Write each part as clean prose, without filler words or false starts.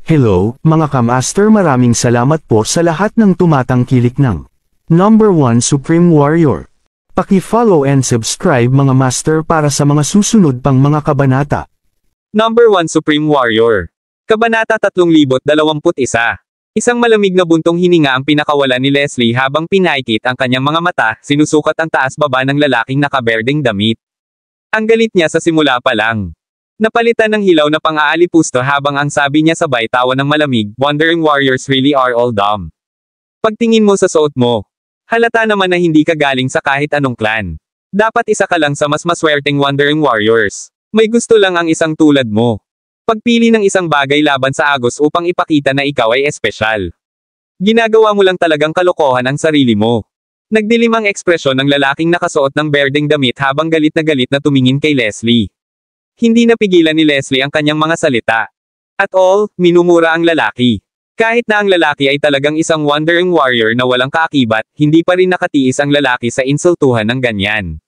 Hello, mga kamaster, maraming salamat po sa lahat ng tumatangkilik ng Number 1 Supreme Warrior. Paki-follow and subscribe mga master para sa mga susunod pang mga kabanata. Number 1 Supreme Warrior. Kabanata 3021. Isang malamig na buntong hininga ang pinakawalan ni Leslie habang pinaikit ang kanyang mga mata, sinusukat ang taas-baba ng lalaking nakaberdeng damit. Ang galit niya sa simula pa lang. Napalitan ng hilaw na pang-aalipusto habang ang sabi niya sabay tawa ng malamig, "Wandering warriors really are all dumb." Pagtingin mo sa suot mo, halata naman na hindi ka galing sa kahit anong clan. Dapat isa ka lang sa mas maswerteng wandering warriors. May gusto lang ang isang tulad mo. Pagpili ng isang bagay laban sa agos upang ipakita na ikaw ay espesyal. Ginagawa mo lang talagang kalokohan ang sarili mo. Nagdilim ang ekspresyon ng lalaking nakasuot ng berdeng damit habang galit na tumingin kay Leslie. Hindi napigilan ni Leslie ang kanyang mga salita. At all, minumura ang lalaki. Kahit na ang lalaki ay talagang isang wandering warrior na walang kaakibat, hindi pa rin nakatiis ang lalaki sa insultuhan ng ganyan.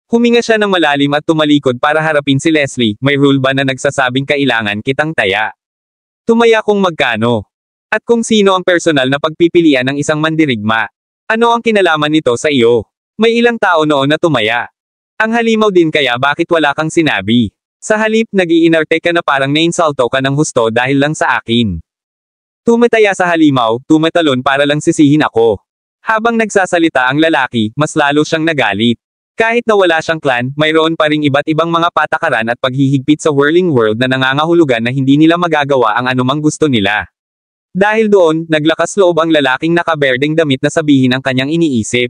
Huminga siya ng malalim at tumalikod para harapin si Leslie. May rule ba na nagsasabing kailangan kitang taya? Tumaya kung magkano. At kung sino ang personal na pagpipilian ng isang mandirigma. Ano ang kinalaman nito sa iyo? May ilang tao noon na tumaya. Ang halimaw din kaya bakit wala kang sinabi? Sa halip, nag-iinarte ka na parang nainsulto ka ng husto dahil lang sa akin. Tumataya sa halimaw, tumatalon para lang sisihin ako. Habang nagsasalita ang lalaki, mas lalo siyang nagalit. Kahit na wala siyang clan, mayroon pa ring iba't ibang mga patakaran at paghihigpit sa whirling world na nangangahulugan na hindi nila magagawa ang anumang gusto nila. Dahil doon, naglakas loob ang lalaking nakaberdeng damit na sabihin ang kanyang iniisip.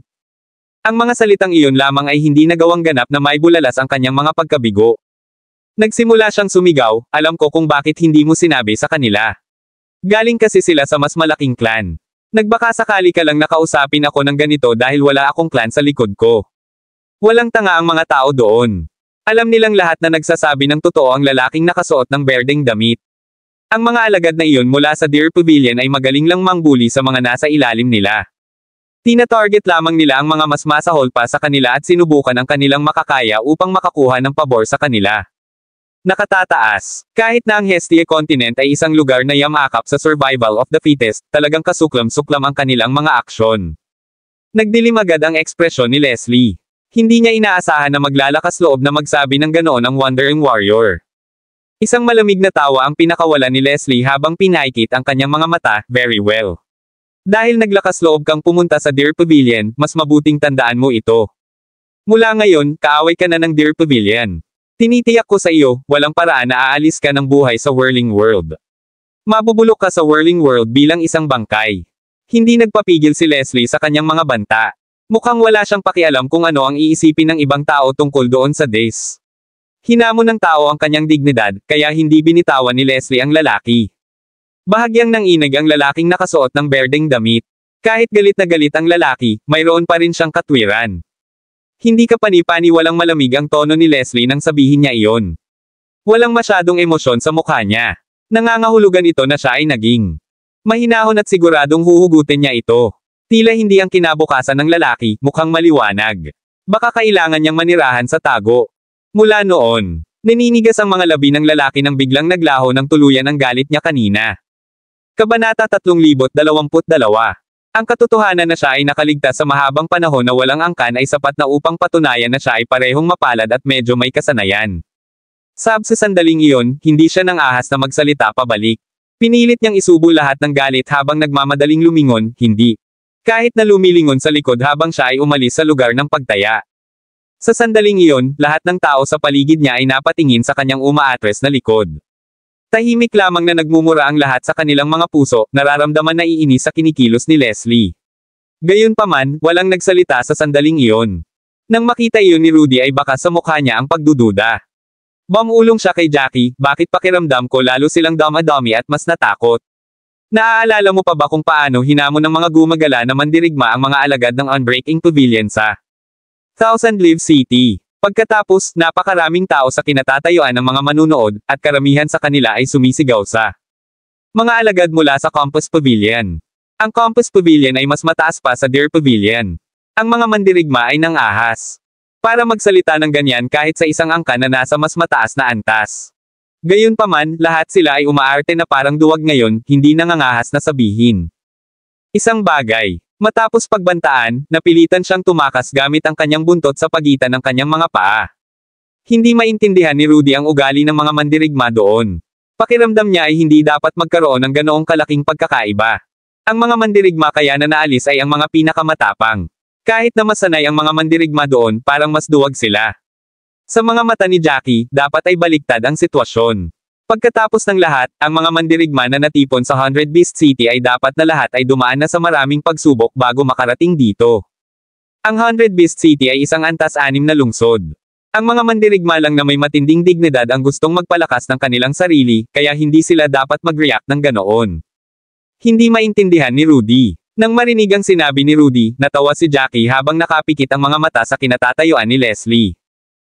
Ang mga salitang iyon lamang ay hindi nagawang ganap na maibulalas ang kanyang mga pagkabigo. Nagsimula siyang sumigaw, "Alam ko kung bakit hindi mo sinabi sa kanila. Galing kasi sila sa mas malaking clan. Nagbaka sakali ka lang nakausapin ako ng ganito dahil wala akong clan sa likod ko." Walang tanga ang mga tao doon. Alam nilang lahat na nagsasabi ng totoo ang lalaking nakasuot ng berdeng damit. Ang mga alagad na iyon mula sa Deer Pavilion ay magaling lang mangbuli sa mga nasa ilalim nila. Tina-target lamang nila ang mga mas masahol pa sa kanila at sinubukan ang kanilang makakaya upang makakuha ng pabor sa kanila. Nakatataas. Kahit na ang Hestia Continent ay isang lugar na yamakap sa survival of the fittest, talagang kasuklam-suklam ang kanilang mga aksyon. Nagdilim agad ang ekspresyon ni Leslie. Hindi niya inaasahan na maglalakas loob na magsabi ng ganoon ang wandering warrior. Isang malamig na tawa ang pinakawalan ni Leslie habang pinaikit ang kanyang mga mata, "Very well. Dahil naglakas loob kang pumunta sa Deer Pavilion, mas mabuting tandaan mo ito. Mula ngayon, kaaway ka na ng Deer Pavilion. Tinitiyak ko sa iyo, walang paraan na aalis ka ng buhay sa whirling world. Mabubulok ka sa whirling world bilang isang bangkay." Hindi nagpapigil si Leslie sa kanyang mga banta. Mukhang wala siyang pakialam kung ano ang iisipin ng ibang tao tungkol doon sa days. Hinamon ng tao ang kanyang dignidad, kaya hindi binitawan ni Leslie ang lalaki. Bahagyang nanginig ang lalaking nakasuot ng berdeng damit. Kahit galit na galit ang lalaki, mayroon pa rin siyang katwiran. Hindi ka pani-paniwalang malamig ang tono ni Leslie nang sabihin niya iyon. Walang masyadong emosyon sa mukha niya. Nangangahulugan ito na siya ay naging mahinahon at siguradong huhugutin niya ito. Tila hindi ang kinabukasan ng lalaki, mukhang maliwanag. Baka kailangan niyang manirahan sa tago. Mula noon, naninigas ang mga labi ng lalaki nang biglang naglaho ng tuluyan ang galit niya kanina. Kabanata 3022. Ang katotohanan na siya ay nakaligtas sa mahabang panahon na walang angkan ay sapat na upang patunayan na siya ay parehong mapalad at medyo may kasanayan. Sa sandaling iyon, hindi siya nang ahas na magsalita pabalik. Pinilit niyang isubo lahat ng galit habang nagmamadaling lumingon, hindi. Kahit na lumilingon sa likod habang siya ay umalis sa lugar ng pagtaya. Sa sandaling iyon, lahat ng tao sa paligid niya ay napatingin sa kanyang umaatres na likod. Tahimik lamang na nagmumura ang lahat sa kanilang mga puso, nararamdaman na iinis sa kinikilos ni Leslie. Gayunpaman, walang nagsalita sa sandaling iyon. Nang makita iyon ni Rudy ay baka sa mukha niya ang pagdududa. Bumulong siya kay Jackie, "Bakit pakiramdam ko lalo silang dama-dami at mas natakot? Naaalala mo pa ba kung paano hinamon ng mga gumagala na mandirigma ang mga alagad ng Unbreaking Pavilion sa Thousand Leaf City? Pagkatapos, napakaraming tao sa kinatatayuan ng mga manunood, at karamihan sa kanila ay sumisigaw sa mga alagad mula sa Compass Pavilion. Ang Compass Pavilion ay mas mataas pa sa Deer Pavilion. Ang mga mandirigma ay nang-ahas para magsalita ng ganyan kahit sa isang angkan na nasa mas mataas na antas. Gayunpaman, lahat sila ay umaarte na parang duwag ngayon, hindi nangangahas na sabihin. Isang bagay. Matapos pagbantaan, napilitan siyang tumakas gamit ang kanyang buntot sa pagitan ng kanyang mga paa. Hindi maintindihan ni Rudy ang ugali ng mga mandirigma doon. Pakiramdam niya ay hindi dapat magkaroon ng ganoong kalaking pagkakaiba. Ang mga mandirigma kaya na naalis ay ang mga pinakamatapang. Kahit na masanay ang mga mandirigma doon, parang mas duwag sila. Sa mga mata ni Jackie, dapat ay baliktad ang sitwasyon. Pagkatapos ng lahat, ang mga mandirigma na natipon sa 100 Beast City ay dapat na lahat ay dumaan na sa maraming pagsubok bago makarating dito. Ang 100 Beast City ay isang antas-anim na lungsod. Ang mga mandirigma lang na may matinding dignidad ang gustong magpalakas ng kanilang sarili, kaya hindi sila dapat mag-react ng ganoon. Hindi maintindihan ni Rudy. Nang marinig ang sinabi ni Rudy, natawa si Jackie habang nakapikit ang mga mata sa kinatatayuan ni Leslie.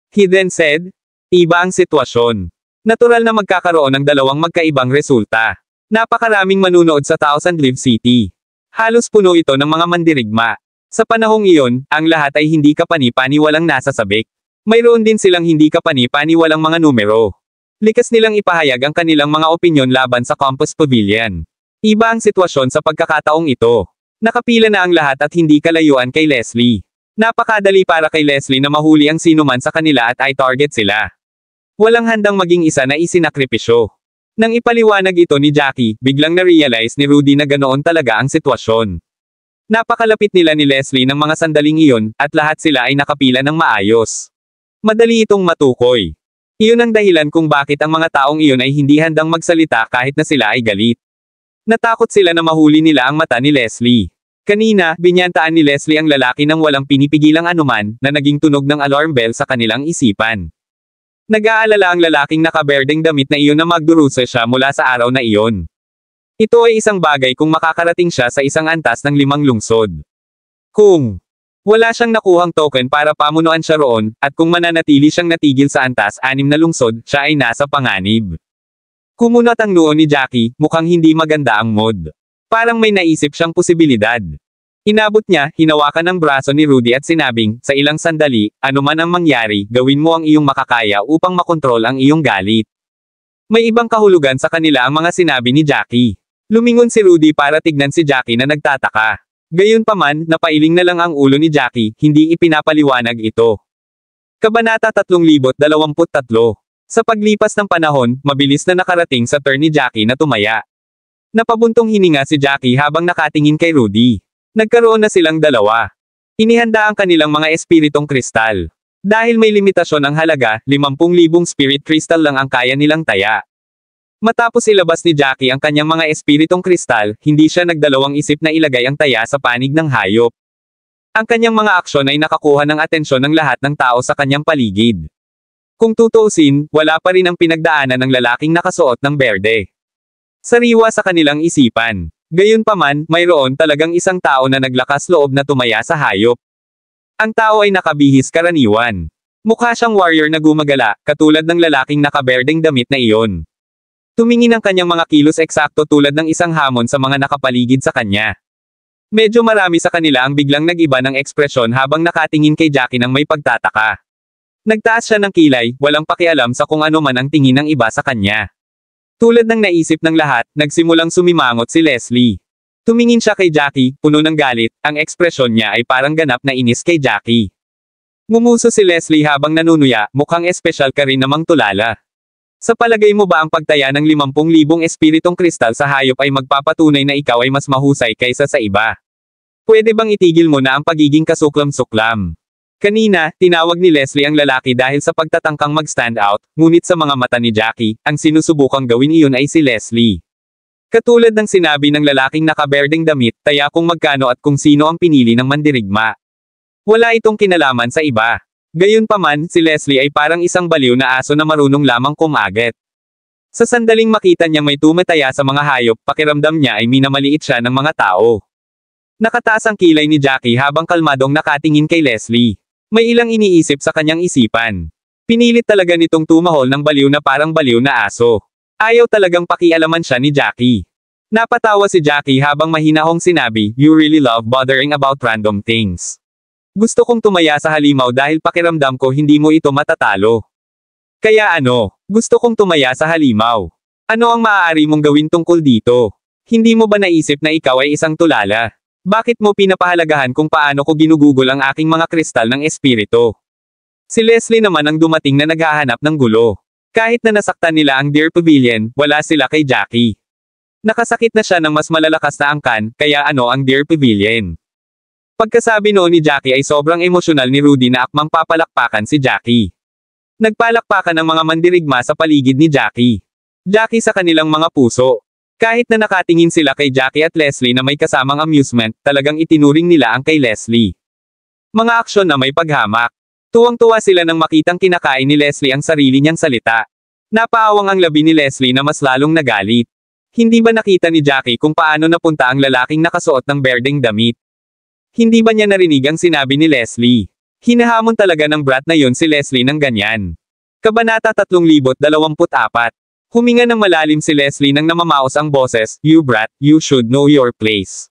He then said, iba ang sitwasyon. Natural na magkakaroon ng dalawang magkaibang resulta. Napakaraming manunood sa Thousand Leaf City. Halos puno ito ng mga mandirigma. Sa panahong iyon, ang lahat ay hindi kapani-pani walang nasasabik. Mayroon din silang hindi kapani-pani walang mga numero. Likas nilang ipahayag ang kanilang mga opinyon laban sa Campus Pavilion. Iba ang sitwasyon sa pagkakataong ito. Nakapila na ang lahat at hindi kalayuan kay Leslie. Napakadali para kay Leslie na mahuli ang sinuman sa kanila at ay target sila. Walang handang maging isa na isinakripisyo. Nang ipaliwanag ito ni Jackie, biglang na-realize ni Rudy na ganoon talaga ang sitwasyon. Napakalapit nila ni Leslie ng mga sandaling iyon, at lahat sila ay nakapila ng maayos. Madali itong matukoy. Iyon ang dahilan kung bakit ang mga taong iyon ay hindi handang magsalita kahit na sila ay galit. Natakot sila na mahuli nila ang mata ni Leslie. Kanina, binyantaan ni Leslie ang lalaki ng walang pinipigilang anuman, na naging tunog ng alarm bell sa kanilang isipan. Nag-aalala ang lalaking nakaberdeng damit na iyon na magdurusa siya mula sa araw na iyon. Ito ay isang bagay kung makakarating siya sa isang antas ng 5 lungsod. Kung wala siyang nakuhang token para pamunuan siya roon, at kung mananatili siyang natigil sa antas 6 na lungsod, siya ay nasa panganib. Kumunot ang noo ni Jackie, mukhang hindi maganda ang mood. Parang may naisip siyang posibilidad. Inabot niya, hinawakan ang braso ni Rudy at sinabing, sa ilang sandali, anuman ang mangyari, gawin mo ang iyong makakaya upang makontrol ang iyong galit. May ibang kahulugan sa kanila ang mga sinabi ni Jackie. Lumingon si Rudy para tignan si Jackie na nagtataka. Gayunpaman, napailing na lang ang ulo ni Jackie, hindi ipinapaliwanag ito. Kabanata 3023. Sa paglipas ng panahon, mabilis na nakarating sa turn ni Jackie na tumaya. Napabuntong hininga si Jackie habang nakatingin kay Rudy. Nagkaroon na silang dalawa. Inihanda ang kanilang mga espiritong kristal. Dahil may limitasyon ang halaga, 50,000 spirit crystal lang ang kaya nilang taya. Matapos ilabas ni Jackie ang kanyang mga espiritong kristal, hindi siya nagdalawang isip na ilagay ang taya sa panig ng hayop. Ang kanyang mga aksyon ay nakakuha ng atensyon ng lahat ng tao sa kanyang paligid. Kung tutuusin, wala pa rin ang pinagdaanan ng lalaking nakasuot ng berde. Sariwa sa kanilang isipan. Gayunpaman, mayroon talagang isang tao na naglakas loob na tumaya sa hayop. Ang tao ay nakabihis karaniwan. Mukha siyang warrior na gumagala, katulad ng lalaking nakaberdeng damit na iyon. Tumingin ang kanyang mga kilos eksakto tulad ng isang hamon sa mga nakapaligid sa kanya. Medyo marami sa kanila ang biglang nag-iba ng ekspresyon habang nakatingin kay Jackie ng may pagtataka. Nagtaas siya ng kilay, walang pakialam sa kung ano man ang tingin ng iba sa kanya. Tulad ng naisip ng lahat, nagsimulang sumimangot si Leslie. Tumingin siya kay Jackie, puno ng galit, ang ekspresyon niya ay parang ganap na inis kay Jackie. Ngumuso si Leslie habang nanunuya, mukhang espesyal ka rin namang tulala. Sa palagay mo ba ang pagtaya ng 50,000 espiritong kristal sa hayop ay magpapatunay na ikaw ay mas mahusay kaysa sa iba? Pwede bang itigil mo na ang pagiging kasuklam-suklam? Kanina, tinawag ni Leslie ang lalaki dahil sa pagtatangkang mag-stand out, ngunit sa mga mata ni Jackie, ang sinusubukang gawin iyon ay si Leslie. Katulad ng sinabi ng lalaking nakaberdeng damit, taya kung magkano at kung sino ang pinili ng mandirigma. Wala itong kinalaman sa iba. Gayunpaman, si Leslie ay parang isang baliw na aso na marunong lamang kumagat. Sa sandaling makita niyang may tumataya sa mga hayop, pakiramdam niya ay minamaliit siya ng mga tao. Nakataas ang kilay ni Jackie habang kalmadong nakatingin kay Leslie. May ilang iniisip sa kanyang isipan. Pinilit talaga nitong tumahol ng baliw na parang baliw na aso. Ayaw talagang pakialaman siya ni Jackie. Napatawa si Jackie habang mahinahong sinabi, "You really love bothering about random things." Gusto kong tumaya sa halimaw dahil pakiramdam ko hindi mo ito matatalo. Kaya ano? Gusto kong tumaya sa halimaw. Ano ang maaari mong gawin tungkol dito? Hindi mo ba naisip na ikaw ay isang tulala? Bakit mo pinapahalagahan kung paano ko ginugugol ang aking mga kristal ng espiritu? Si Leslie naman ang dumating na naghahanap ng gulo. Kahit na nasaktan nila ang Deer Pavilion, wala sila kay Jackie. Nakasakit na siya ng mas malalakas na angkan, kaya ano ang Deer Pavilion? Pagkasabi noon ni Jackie ay sobrang emosyonal ni Rudy na akmang papalakpakan si Jackie. Nagpalakpakan ang mga mandirigma sa paligid ni Jackie. Jackie sa kanilang mga puso. Kahit na nakatingin sila kay Jackie at Leslie na may kasamang amusement, talagang itinuring nila ang kay Leslie. Mga aksyon na may paghamak. Tuwang-tuwa sila nang makitang kinakain ni Leslie ang sarili niyang salita. Napaawang ang labi ni Leslie na mas lalong nagalit. Hindi ba nakita ni Jackie kung paano napunta ang lalaking nakasuot ng berdeng damit? Hindi ba niya narinig ang sinabi ni Leslie? Hinahamon talaga ng brat na yon si Leslie ng ganyan. Kabanata 3024. Huminga ng malalim si Leslie nang namamaos ang boses, "You brat, you should know your place.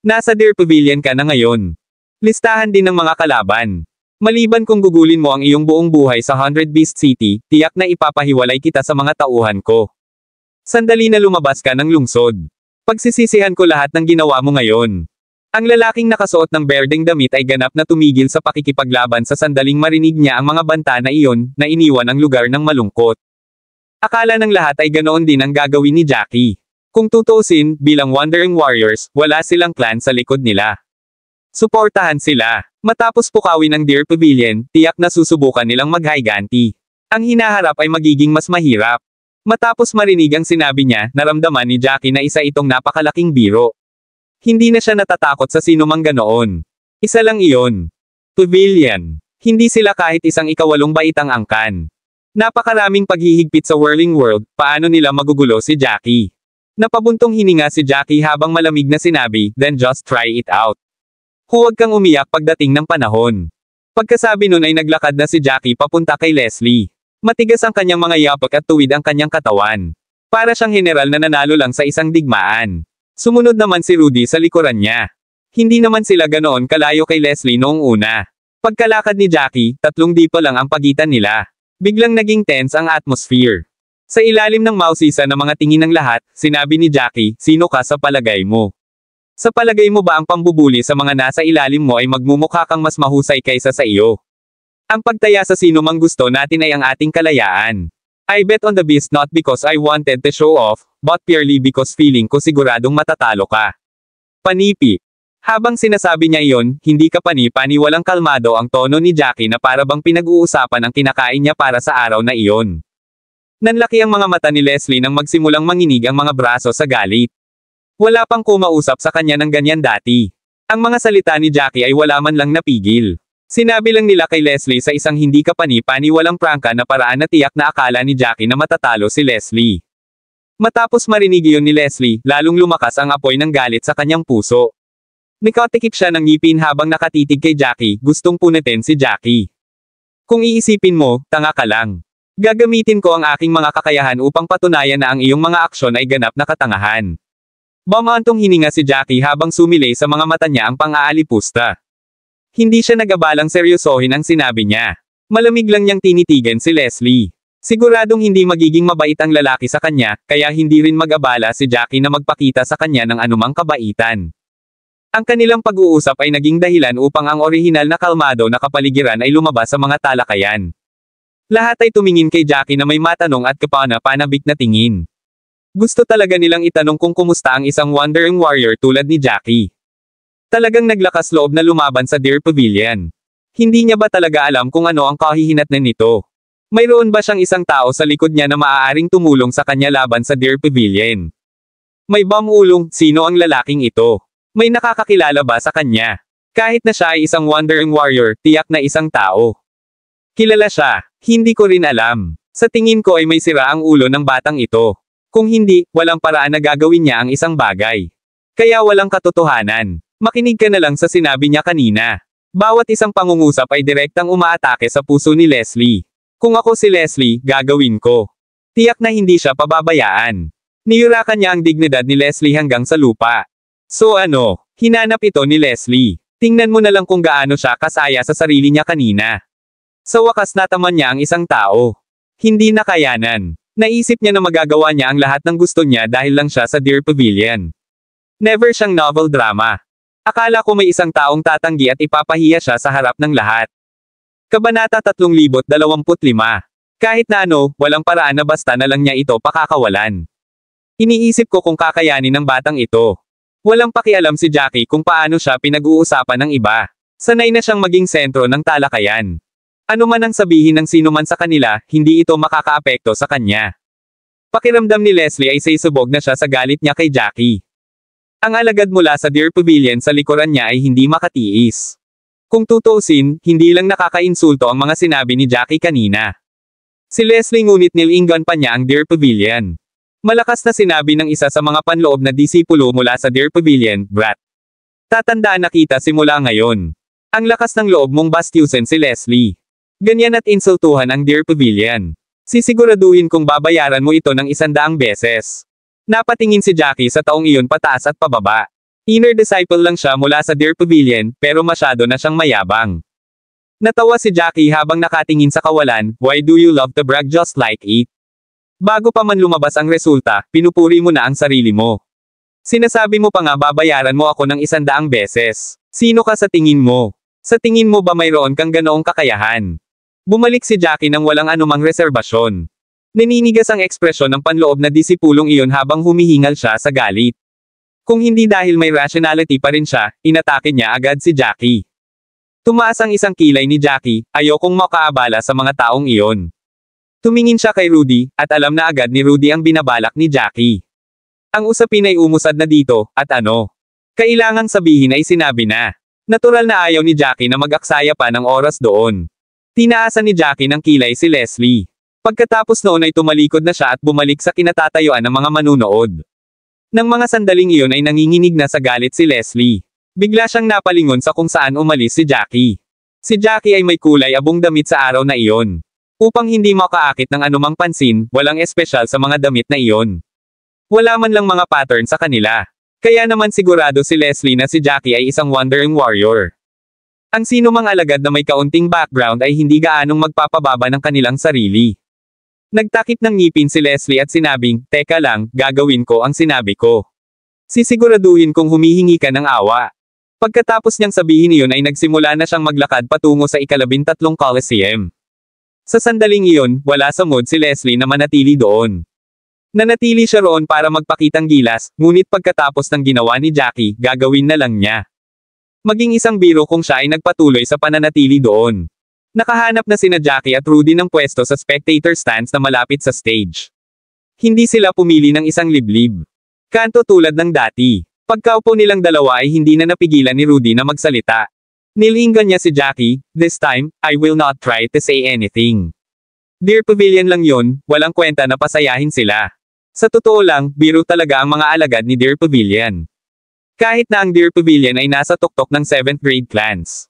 Nasa Deer Pavilion ka na ngayon. Listahan din ng mga kalaban. Maliban kung gugulin mo ang iyong buong buhay sa 100 Beast City, tiyak na ipapahiwalay kita sa mga tauhan ko. Sandali na lumabas ka ng lungsod. Pagsisisihan ko lahat ng ginawa mo ngayon." Ang lalaking nakasuot ng berdeng damit ay ganap na tumigil sa pakikipaglaban sa sandaling marinig niya ang mga banta na iyon, na iniwan ang lugar ng malungkot. Akala ng lahat ay ganoon din ang gagawin ni Jackie. Kung tutuusin, bilang Wandering Warriors, wala silang clan sa likod nila. Suportahan sila. Matapos pukawin ang Deer Pavilion, tiyak na susubukan nilang maghiganti. Ang hinaharap ay magiging mas mahirap. Matapos marinig ang sinabi niya, naramdaman ni Jackie na isa itong napakalaking biro. Hindi na siya natatakot sa sinumang ganoon. Isa lang iyon. Pavilion. Hindi sila kahit isang ikawalong baitang angkan. Napakaraming paghihigpit sa Whirling World, paano nila magugulo si Jackie? Napabuntong hininga si Jackie habang malamig na sinabi, "Then just try it out. Huwag kang umiyak pagdating ng panahon." Pagkasabi nun ay naglakad na si Jackie papunta kay Leslie. Matigas ang kanyang mga yapak at tuwid ang kanyang katawan. Para siyang general na nanalo lang sa isang digmaan. Sumunod naman si Rudy sa likuran niya. Hindi naman sila ganoon kalayo kay Leslie noong una. Pagkalakad ni Jackie, 3 dipo lang ang pagitan nila. Biglang naging tense ang atmosphere. Sa ilalim ng mausisa ng mga tingin ng lahat, sinabi ni Jackie, "Sino ka sa palagay mo? Sa palagay mo ba ang pambubuli sa mga nasa ilalim mo ay magmumukha kang mas mahusay kaysa sa iyo? Ang pagtaya sa sino mang gusto natin ay ang ating kalayaan. I bet on the beast not because I wanted to show off, but purely because feeling ko siguradong matatalo ka." Panipi. Habang sinasabi niya iyon, hindi ka pani-paniwalang kalmado ang tono ni Jackie na para bang pinag-uusapan ang kinakain niya para sa araw na iyon. Nanlaki ang mga mata ni Leslie nang magsimulang manginig ang mga braso sa galit. Wala pang kumausap sa kanya ng ganyan dati. Ang mga salita ni Jackie ay wala man lang napigil. Sinabi lang nila kay Leslie sa isang hindi ka pani-paniwalang prangka na paraan na tiyak na akala ni Jackie na matatalo si Leslie. Matapos marinig iyon ni Leslie, lalong lumakas ang apoy ng galit sa kanyang puso. Nikatikip siya ng ngipin habang nakatitig kay Jackie, gustong punitin si Jackie. Kung iisipin mo, tanga ka lang. Gagamitin ko ang aking mga kakayahan upang patunayan na ang iyong mga aksyon ay ganap na katangahan. Bumantong hininga si Jackie habang sumilay sa mga mata niya ang pang-aalipusta. Hindi siya nagabalang seryosohin ang sinabi niya. Malamig lang niyang tinitigan si Leslie. Siguradong hindi magiging mabait ang lalaki sa kanya, kaya hindi rin mag-abala si Jackie na magpakita sa kanya ng anumang kabaitan. Ang kanilang pag-uusap ay naging dahilan upang ang orihinal na kalmado na kapaligiran ay lumabas sa mga talakayan. Lahat ay tumingin kay Jackie na may matanong at kapana-panabik na tingin. Gusto talaga nilang itanong kung kumusta ang isang Wandering Warrior tulad ni Jackie. Talagang naglakas loob na lumaban sa Deer Pavilion. Hindi niya ba talaga alam kung ano ang kahihinatnan nito? Mayroon ba siyang isang tao sa likod niya na maaaring tumulong sa kanya laban sa Deer Pavilion? May bamulong, sino ang lalaking ito? May nakakakilala ba sa kanya? Kahit na siya ay isang Wandering Warrior, tiyak na isang tao. Kilala siya, hindi ko rin alam. Sa tingin ko ay may sira ang ulo ng batang ito. Kung hindi, walang paraan na gagawin niya ang isang bagay. Kaya walang katotohanan. Makinig ka na lang sa sinabi niya kanina. Bawat isang pangungusap ay direktang umaatake sa puso ni Leslie. Kung ako si Leslie, gagawin ko. Tiyak na hindi siya pababayaan. Niyurakan niya ang dignidad ni Leslie hanggang sa lupa. So ano, hinanap ito ni Leslie. Tingnan mo na lang kung gaano siya kasaya sa sarili niya kanina. Sa wakas nataman niya ang isang tao. Hindi nakayanan. Naisip niya na magagawa niya ang lahat ng gusto niya dahil lang siya sa Deer Pavilion. Never siyang novel drama. Akala ko may isang taong tatanggi at ipapahiya siya sa harap ng lahat. Kabanata 3025. Kahit na ano, walang paraan na basta na lang niya ito pakakawalan. Iniisip ko kung kakayanin ng batang ito. Walang pakialam si Jackie kung paano siya pinag-uusapan ng iba. Sanay na siyang maging sentro ng talakayan. Ano man ang sabihin ng sino man sa kanila, hindi ito makakaapekto sa kanya. Pakiramdam ni Leslie ay saysubog na siya sa galit niya kay Jackie. Ang alagad mula sa Deer Pavilion sa likuran niya ay hindi makatiis. Kung tutuusin, hindi lang nakakainsulto ang mga sinabi ni Jackie kanina. Si Leslie ngunit nilinggan pa niya ang Deer Pavilion. Malakas na sinabi ng isa sa mga panloob na disipulo mula sa Deer Pavilion, "Brat. Tatandaan na kita simula ngayon. Ang lakas ng loob mong bastyusin si Leslie. Ganyan at insultuhan ang Deer Pavilion. Sisiguraduhin kong babayaran mo ito ng 100 beses." Napatingin si Jackie sa taong iyon pataas at pababa. Inner disciple lang siya mula sa Deer Pavilion, pero masyado na siyang mayabang. Natawa si Jackie habang nakatingin sa kawalan. "Why do you love to brag just like it? Bago pa man lumabas ang resulta, pinupuri mo na ang sarili mo. Sinasabi mo pa nga babayaran mo ako ng 100 beses. Sino ka sa tingin mo? Sa tingin mo ba mayroon kang ganoong kakayahan?" Bumalik si Jackie nang walang anumang reserbasyon. Naninigas ang ekspresyon ng panloob na disipulong iyon habang humihingal siya sa galit. Kung hindi dahil may rationality pa rin siya, inatake niya agad si Jackie. Tumaas ang isang kilay ni Jackie, ayokong makaabala sa mga taong iyon. Tumingin siya kay Rudy, at alam na agad ni Rudy ang binabalak ni Jackie. Ang usapin ay umusad na dito, at ano? Kailangang sabihin ay sinabi na. Natural na ayaw ni Jackie na mag-aksaya pa ng oras doon. Tinaasan ni Jackie ng kilay si Leslie. Pagkatapos noon ay tumalikod na siya at bumalik sa kinatatayuan ng mga manunood. Nang mga sandaling iyon ay nanginginig na sa galit si Leslie. Bigla siyang napalingon sa kung saan umalis si Jackie. Si Jackie ay may kulay abong damit sa araw na iyon. Upang hindi makaakit ng anumang pansin, walang espesyal sa mga damit na iyon. Wala man lang mga pattern sa kanila. Kaya naman sigurado si Leslie na si Jackie ay isang wandering warrior. Ang sino mang alagad na may kaunting background ay hindi gaanong magpapababa ng kanilang sarili. Nagtakip ng ngipin si Leslie at sinabing, "Teka lang, gagawin ko ang sinabi ko. Sisiguraduhin kong humihingi ka ng awa." Pagkatapos niyang sabihin iyon ay nagsimula na siyang maglakad patungo sa 13 Coliseum. Sa sandaling iyon, wala sa mood si Leslie na manatili doon. Nanatili siya roon para magpakitang gilas, ngunit pagkatapos ng ginawa ni Jackie, gagawin na lang niya. Maging isang biro kung siya ay nagpatuloy sa pananatili doon. Nakahanap na sina Jackie at Rudy ng pwesto sa spectator stands na malapit sa stage. Hindi sila pumili ng isang liblib. Kanto tulad ng dati. Pagkaupo nilang dalawa ay hindi na napigilan ni Rudy na magsalita. Nilinggan niya si Jackie, "This time, I will not try to say anything. Deer Pavilion lang yun, walang kwenta na pasayahin sila." Sa totoo lang, biro talaga ang mga alagad ni Deer Pavilion. Kahit na ang Deer Pavilion ay nasa tuktok ng 7th grade clans.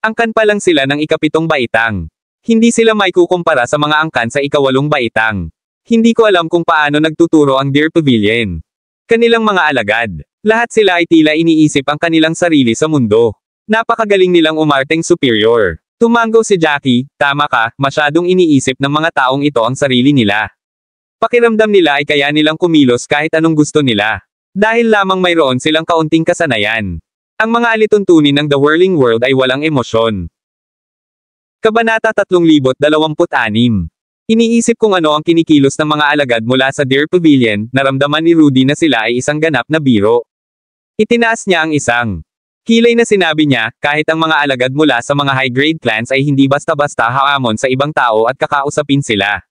Angkan pa lang sila ng ika-7 baitang. Hindi sila may kukumpara sa mga angkan sa ika-8 baitang. Hindi ko alam kung paano nagtuturo ang Deer Pavilion. Kanilang mga alagad. Lahat sila ay tila iniisip ang kanilang sarili sa mundo. Napakagaling nilang umarteng superior. Tumango si Jackie, "Tama ka, masyadong iniisip ng mga taong ito ang sarili nila. Pakiramdam nila ay kaya nilang kumilos kahit anong gusto nila. Dahil lamang mayroon silang kaunting kasanayan. Ang mga alituntunin ng The Whirling World ay walang emosyon." Kabanata 3026. Iniisip kung ano ang kinikilos ng mga alagad mula sa Deer Pavilion, naramdaman ni Rudy na sila ay isang ganap na biro. Itinaas niya ang isang kilay na sinabi niya, kahit ang mga alagad mula sa mga high-grade clans ay hindi basta-basta haamon sa ibang tao at kakausapin sila.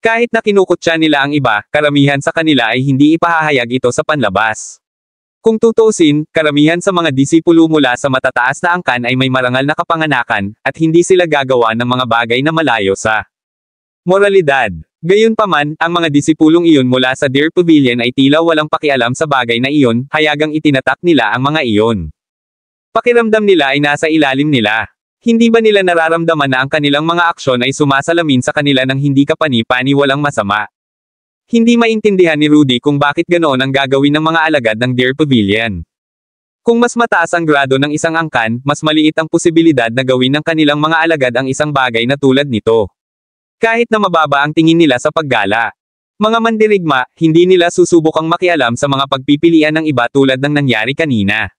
Kahit na kinukutya nila ang iba, karamihan sa kanila ay hindi ipahahayag ito sa panlabas. Kung tutuusin, karamihan sa mga disipulo mula sa matataas na angkan ay may marangal na kapanganakan, at hindi sila gagawa ng mga bagay na malayo sa moralidad. Gayunpaman, ang mga disipulong iyon mula sa Deer Pavilion ay tila walang pakialam sa bagay na iyon, hayagang itinatak nila ang mga iyon. Pakiramdam nila ay nasa ilalim nila. Hindi ba nila nararamdaman na ang kanilang mga aksyon ay sumasalamin sa kanila ng hindi kapani-pani walang masama? Hindi maintindihan ni Rudy kung bakit ganoon ang gagawin ng mga alagad ng Deer Pavilion. Kung mas mataas ang grado ng isang angkan, mas maliit ang posibilidad na gawin ng kanilang mga alagad ang isang bagay na tulad nito. Kahit na mababa ang tingin nila sa paggala. Mga mandirigma, hindi nila susubukang makialam sa mga pagpipilian ng iba tulad ng nangyari kanina.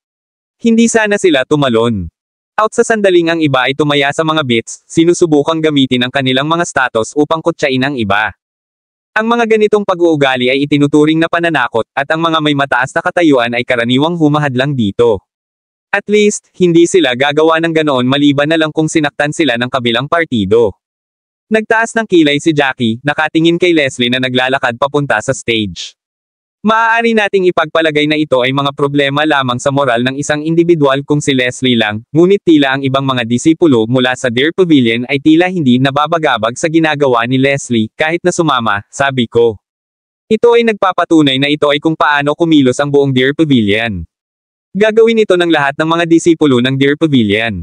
Hindi sana sila tumalon. Out sa sandaling ang iba ay tumaya sa mga bits, sinusubukang gamitin ang kanilang mga status upang kutsain ang iba. Ang mga ganitong pag-uugali ay itinuturing na pananakot, at ang mga may mataas na katayuan ay karaniwang humahadlang dito. At least, hindi sila gagawa ng ganoon maliban na lang kung sinaktan sila ng kabilang partido. Nagtaas ng kilay si Jackie, nakatingin kay Leslie na naglalakad papunta sa stage. Maaari nating ipagpalagay na ito ay mga problema lamang sa moral ng isang individual kung si Leslie lang, ngunit tila ang ibang mga disipulo mula sa Deer Pavilion ay tila hindi nababagabag sa ginagawa ni Leslie, kahit na sumama, sabi ko. Ito ay nagpapatunay na ito ay kung paano kumilos ang buong Deer Pavilion. Gagawin ito ng lahat ng mga disipulo ng Deer Pavilion.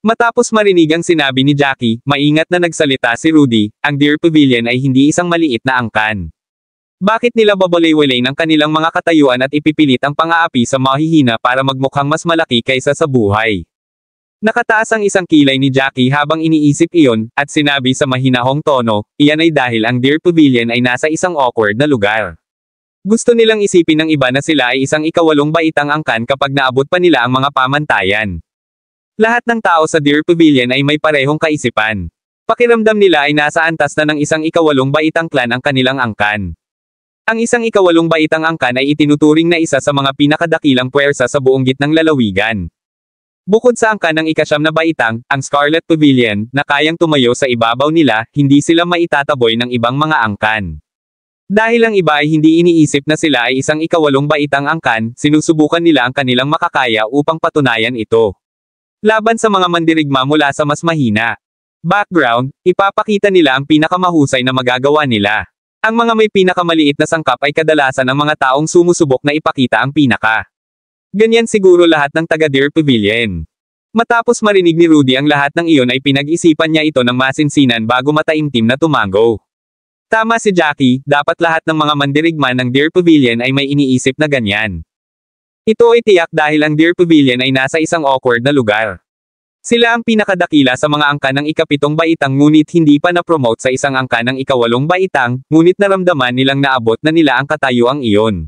Matapos marinig ang sinabi ni Jackie, maingat na nagsalita si Rudy, ang Deer Pavilion ay hindi isang maliit na angkan. Bakit nila babalay-walay ng kanilang mga katayuan at ipipilit ang pang-aapi sa mahihina para magmukhang mas malaki kaysa sa buhay? Nakataas ang isang kilay ni Jackie habang iniisip iyon, at sinabi sa mahinahong tono, iyan ay dahil ang Deer Pavilion ay nasa isang awkward na lugar. Gusto nilang isipin ng iba na sila ay isang ikawalong baitang angkan kapag naabot pa nila ang mga pamantayan. Lahat ng tao sa Deer Pavilion ay may parehong kaisipan. Pakiramdam nila ay nasa antas na ng isang ikawalong baitang clan ang kanilang angkan. Ang isang ikawalong baitang angkan ay itinuturing na isa sa mga pinakadakilang puwersa sa buong gitnang lalawigan. Bukod sa angkan ng ikasyam na baitang, ang Scarlet Pavilion, na kayang tumayo sa ibabaw nila, hindi sila maitataboy ng ibang mga angkan. Dahil ang iba ay hindi iniisip na sila ay isang ikawalong baitang angkan, sinusubukan nila ang kanilang makakaya upang patunayan ito. Laban sa mga mandirigma mula sa mas mahina. Background, ipapakita nila ang pinakamahusay na magagawa nila. Ang mga may pinakamaliit na sangkap ay kadalasan ang mga taong sumusubok na ipakita ang pinaka. Ganyan siguro lahat ng taga-Deer Pavilion. Matapos marinig ni Rudy ang lahat ng iyon ay pinag-isipan niya ito ng masinsinan bago mataimtim na tumango. Tama si Jackie, dapat lahat ng mga mandirigma ng Deer Pavilion ay may iniisip na ganyan. Ito ay tiyak dahil ang Deer Pavilion ay nasa isang awkward na lugar. Sila ang pinakadakila sa mga angkan ng ikapitong baitang ngunit hindi pa na-promote sa isang angkan ng ikawalong baitang, ngunit naramdaman nilang naabot na nila ang katayuang iyon.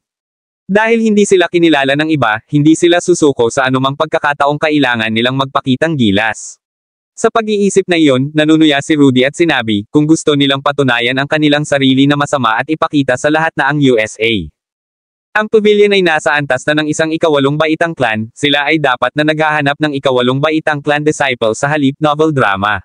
Dahil hindi sila kinilala ng iba, hindi sila susuko sa anumang pagkakataong kailangan nilang magpakitang gilas. Sa pag-iisip na iyon, nanunuya si Rudy at sinabi, kung gusto nilang patunayan ang kanilang sarili na masama at ipakita sa lahat na ang USA. Ang pavilion ay nasa antas na ng isang ikawalong baitang clan, sila ay dapat na naghahanap ng ikawalong baitang clan disciple sa halip novel drama.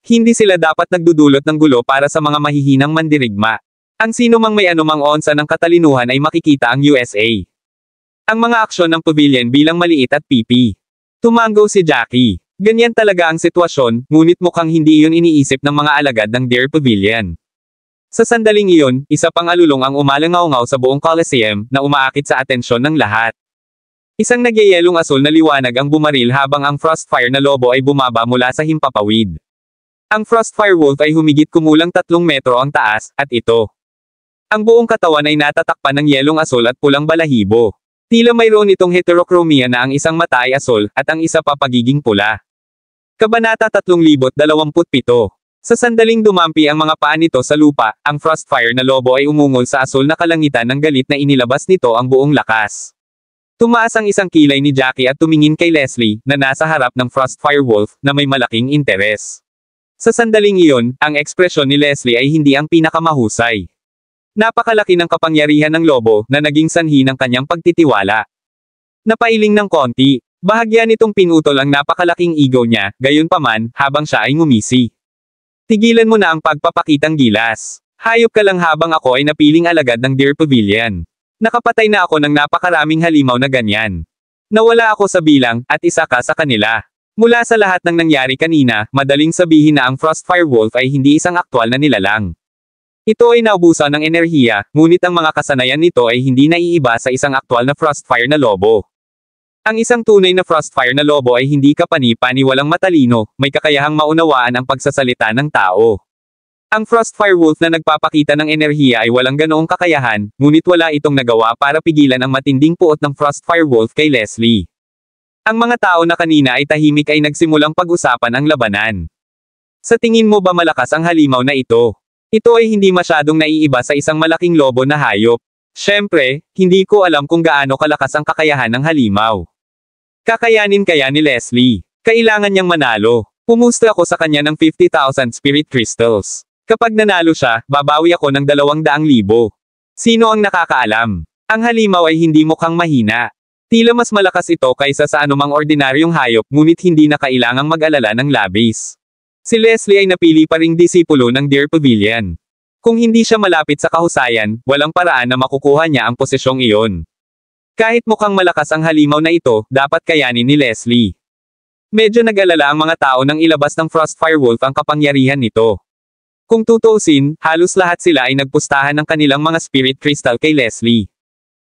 Hindi sila dapat nagdudulot ng gulo para sa mga mahihinang mandirigma. Ang sino mang may anumang onsa ng katalinuhan ay makikita ang USA. Ang mga aksyon ng pavilion bilang maliit at pipi. Tumango si Jackie. Ganyan talaga ang sitwasyon, ngunit mukhang hindi iyon iniisip ng mga alagad ng Deer Pavilion. Sa sandaling iyon, isa pang alulong ang umalangaw-ngaw sa buong Coliseum, na umaakit sa atensyon ng lahat. Isang nagyayelong asul na liwanag ang bumaril habang ang Frostfire na lobo ay bumaba mula sa himpapawid. Ang Frostfire Wolf ay humigit kumulang 3 metro ang taas, at ito. Ang buong katawan ay natatakpan ng yelong asul at pulang balahibo. Tila mayroon itong heterochromia na ang isang mata ay asul, at ang isa pa pagiging pula. Kabanata 3027. Sa sandaling dumampi ang mga paa nito sa lupa, ang Frostfire na lobo ay umungol sa asul na kalangitan ng galit na inilabas nito ang buong lakas. Tumaas ang isang kilay ni Jackie at tumingin kay Leslie, na nasa harap ng Frostfire Wolf, na may malaking interes. Sa sandaling iyon, ang ekspresyon ni Leslie ay hindi ang pinakamahusay. Napakalaki ng kapangyarihan ng lobo, na naging sanhi ng kanyang pagtitiwala. Napailing ng konti, bahagya nitong pinutol ang napakalaking ego niya, gayunpaman, habang siya ay ngumisi. Tigilan mo na ang pagpapakitang gilas. Hayop ka lang habang ako ay napiling alagad ng Deer Pavilion. Nakapatay na ako ng napakaraming halimaw na ganyan. Nawala ako sa bilang, at isa ka sa kanila. Mula sa lahat ng nangyari kanina, madaling sabihin na ang Frostfire Wolf ay hindi isang aktwal na nilalang. Ito ay naubusan ng enerhiya, ngunit ang mga kasanayan nito ay hindi naiiba sa isang aktwal na Frostfire na lobo. Ang isang tunay na Frostfire na lobo ay hindi kapani-paniwalang matalino, may kakayahang maunawaan ang pagsasalita ng tao. Ang Frostfire Wolf na nagpapakita ng enerhiya ay walang ganoong kakayahan, ngunit wala itong nagawa para pigilan ang matinding puot ng Frostfire Wolf kay Leslie. Ang mga tao na kanina ay tahimik ay nagsimulang pag-usapan ang labanan. Sa tingin mo ba malakas ang halimaw na ito? Ito ay hindi masyadong naiiba sa isang malaking lobo na hayop. Siyempre, hindi ko alam kung gaano kalakas ang kakayahan ng halimaw. Kakayanin kaya ni Leslie? Kailangan niyang manalo. Pumusta ako sa kanya ng 50,000 spirit crystals. Kapag nanalo siya, babawi ako ng 200,000. Sino ang nakakaalam? Ang halimaw ay hindi mukhang mahina. Tila mas malakas ito kaysa sa anumang ordinaryong hayop ngunit hindi na kailangang mag-alala ng labis. Si Leslie ay napili pa ring disipulo ng Deer Pavilion. Kung hindi siya malapit sa kahusayan, walang paraan na makukuha niya ang posisyong iyon. Kahit mukhang malakas ang halimaw na ito, dapat kayanin ni Leslie. Medyo nag-alala ang mga tao nang ilabas ng Frostfire Wolf ang kapangyarihan nito. Kung tutuusin, halos lahat sila ay nagpustahan ng kanilang mga spirit crystal kay Leslie.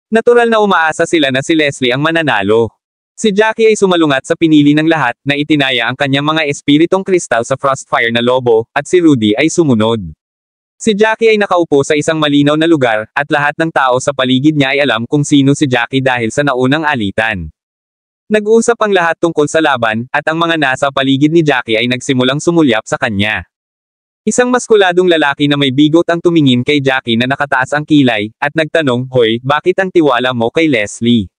Natural na umaasa sila na si Leslie ang mananalo. Si Jackie ay sumalungat sa pinili ng lahat na itinaya ang kanyang mga espiritong kristal sa Frostfire na lobo, at si Rudy ay sumunod. Si Jackie ay nakaupo sa isang malinaw na lugar, at lahat ng tao sa paligid niya ay alam kung sino si Jackie dahil sa naunang alitan. Nag-uusap ang lahat tungkol sa laban, at ang mga nasa paligid ni Jackie ay nagsimulang sumulyap sa kanya. Isang maskuladong lalaki na may bigot ang tumingin kay Jackie na nakataas ang kilay, at nagtanong, "Hoy, bakit ang tiwala mo kay Leslie?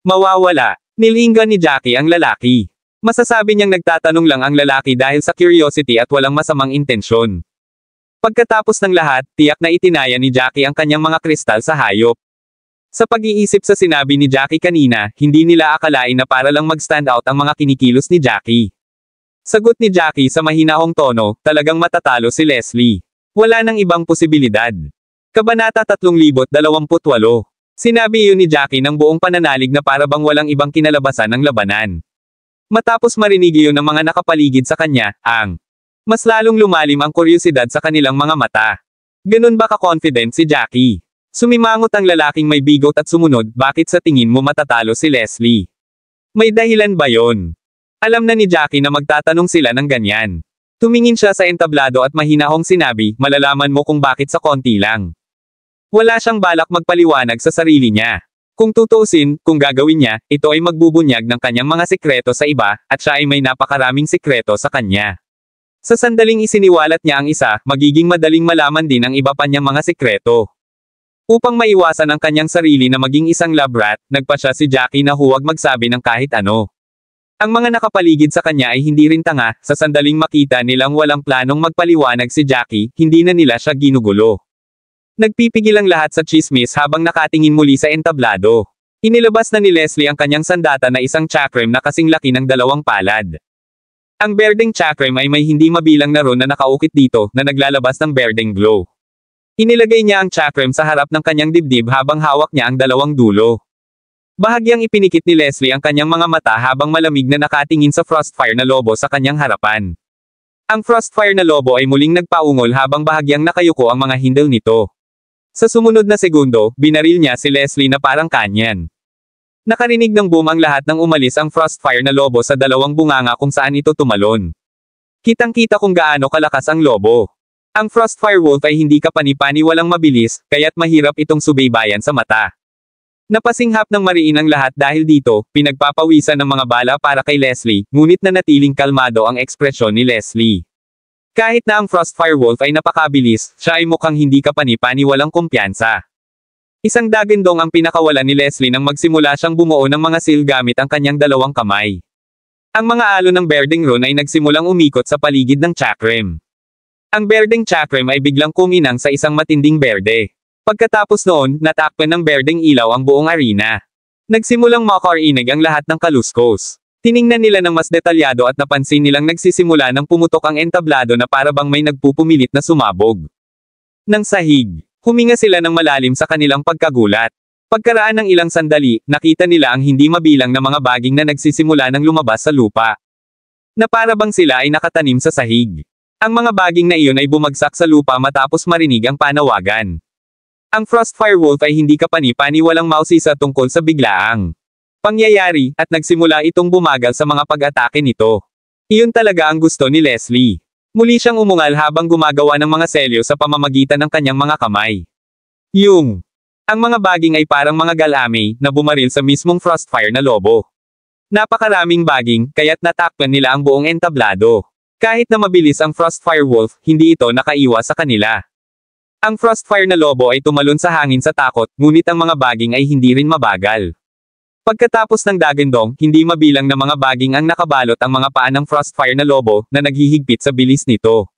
Mawawala." Nilinggan ni Jackie ang lalaki. Masasabi niyang nagtatanong lang ang lalaki dahil sa curiosity at walang masamang intensyon. Pagkatapos ng lahat, tiyak na itinaya ni Jackie ang kanyang mga kristal sa hayop. Sa pag-iisip sa sinabi ni Jackie kanina, hindi nila akalain na para lang mag-stand out ang mga kinikilos ni Jackie. Sagot ni Jackie sa mahinahong tono, talagang matatalo si Leslie. Wala nang ibang posibilidad. Kabanata 3028. Sinabi iyon ni Jackie ng buong pananalig na para bang walang ibang kinalabasan ng labanan. Matapos marinig iyon ng mga nakapaligid sa kanya, mas lalong lumalim ang kuryosidad sa kanilang mga mata. Ganun ba ka-confident si Jackie? Sumimangot ang lalaking may bigot at sumunod, bakit sa tingin mo matatalo si Leslie? May dahilan ba yon? Alam na ni Jackie na magtatanong sila ng ganyan. Tumingin siya sa entablado at mahinahong sinabi, malalaman mo kung bakit sa konti lang. Wala siyang balak magpaliwanag sa sarili niya. Kung tutuusin, kung gagawin niya, ito ay magbubunyag ng kanyang mga sikreto sa iba, at siya ay may napakaraming sikreto sa kanya. Sa sandaling isiniwalat niya ang isa, magiging madaling malaman din ang iba pa niyang mga sikreto. Upang maiwasan ang kanyang sarili na maging isang lab rat, nagpa siya si Jackie na huwag magsabi ng kahit ano. Ang mga nakapaligid sa kanya ay hindi rin tanga, sa sandaling makita nilang walang planong magpaliwanag si Jackie, hindi na nila siya ginugulo. Nagpipigil ang lahat sa chismis habang nakatingin muli sa entablado. Inilabas na ni Leslie ang kanyang sandata na isang chakram na kasing laki ng 2 palad. Ang berdeng chakram ay may hindi mabilang na ron na nakaukit dito, na naglalabas ng berdeng glow. Inilagay niya ang chakram sa harap ng kanyang dibdib habang hawak niya ang 2 dulo. Bahagyang ipinikit ni Leslie ang kanyang mga mata habang malamig na nakatingin sa Frostfire na lobo sa kanyang harapan. Ang Frostfire na lobo ay muling nagpaungol habang bahagyang nakayuko ang mga hindal nito. Sa sumunod na segundo, binaril niya si Leslie na parang kanyan. Nakarinig ng boom ang lahat nang umalis ang Frostfire na lobo sa 2 bunganga kung saan ito tumalon. Kitang-kita kung gaano kalakas ang lobo. Ang Frostfire Wolf ay hindi kapani-pani walang mabilis, kaya't mahirap itong subaybayan sa mata. Napasinghap ng mariin ang lahat dahil dito, pinagpapawisan ng mga bala para kay Leslie, ngunit nanatiling kalmado ang ekspresyon ni Leslie. Kahit na ang Frostfire Wolf ay napakabilis, siya ay mukhang hindi kapani-pani walang kumpiyansa. Isang dagandong ang pinakawalan ni Leslie nang magsimula siyang bumuo ng mga seal gamit ang kanyang 2 kamay. Ang mga alon ng berdeng ron ay nagsimulang umikot sa paligid ng chakram. Ang berdeng chakram ay biglang kuminang sa isang matinding berde. Pagkatapos noon, natakpan ng berdeng ilaw ang buong arena. Nagsimulang makarinig ang lahat ng kaluskos. Tiningnan nila ng mas detalyado at napansin nilang nagsisimula ng pumutok ang entablado na para bang may nagpupumilit na sumabog. Nang sahig, huminga sila ng malalim sa kanilang pagkagulat. Pagkaraan ng ilang sandali, nakita nila ang hindi mabilang na mga baging na nagsisimula ng lumabas sa lupa. Na para bang sila ay nakatanim sa sahig. Ang mga baging na iyon ay bumagsak sa lupa matapos marinig ang panawagan. Ang Frostfire Wolf ay hindi kapani-pani walang mausisa tungkol sa biglaang pangyayari, at nagsimula itong bumagal sa mga pag-atake nito. Iyon talaga ang gusto ni Leslie. Muli siyang umungal habang gumagawa ng mga selyo sa pamamagitan ng kanyang mga kamay. Ang mga baging ay parang mga galame, na bumaril sa mismong Frostfire na lobo. Napakaraming baging, kaya't natakpan nila ang buong entablado. Kahit na mabilis ang Frostfire Wolf, hindi ito nakaiwas sa kanila. Ang Frostfire na lobo ay tumalon sa hangin sa takot, ngunit ang mga baging ay hindi rin mabagal. Pagkatapos ng dagandong, hindi mabilang na mga baging ang nakabalot ang mga paa ng Frostfire na lobo, na naghihigpit sa bilis nito.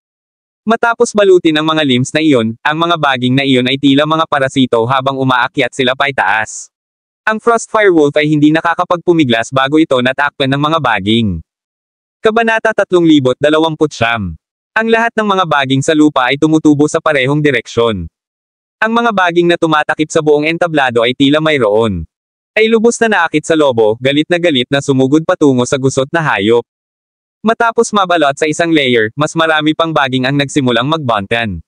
Matapos balutin ang mga limbs na iyon, ang mga baging na iyon ay tila mga parasito habang umaakyat sila paitaas. Ang Frostfire Wolf ay hindi nakakapagpumiglas bago ito natakpan ng mga baging. Kabanata 3029. Ang lahat ng mga baging sa lupa ay tumutubo sa parehong direksyon. Ang mga baging na tumatakip sa buong entablado ay tila mayroon. Ay lubos na naakit sa lobo, galit na sumugod patungo sa gusot na hayop. Matapos mabalot sa isang layer, mas marami pang baging ang nagsimulang magbontan.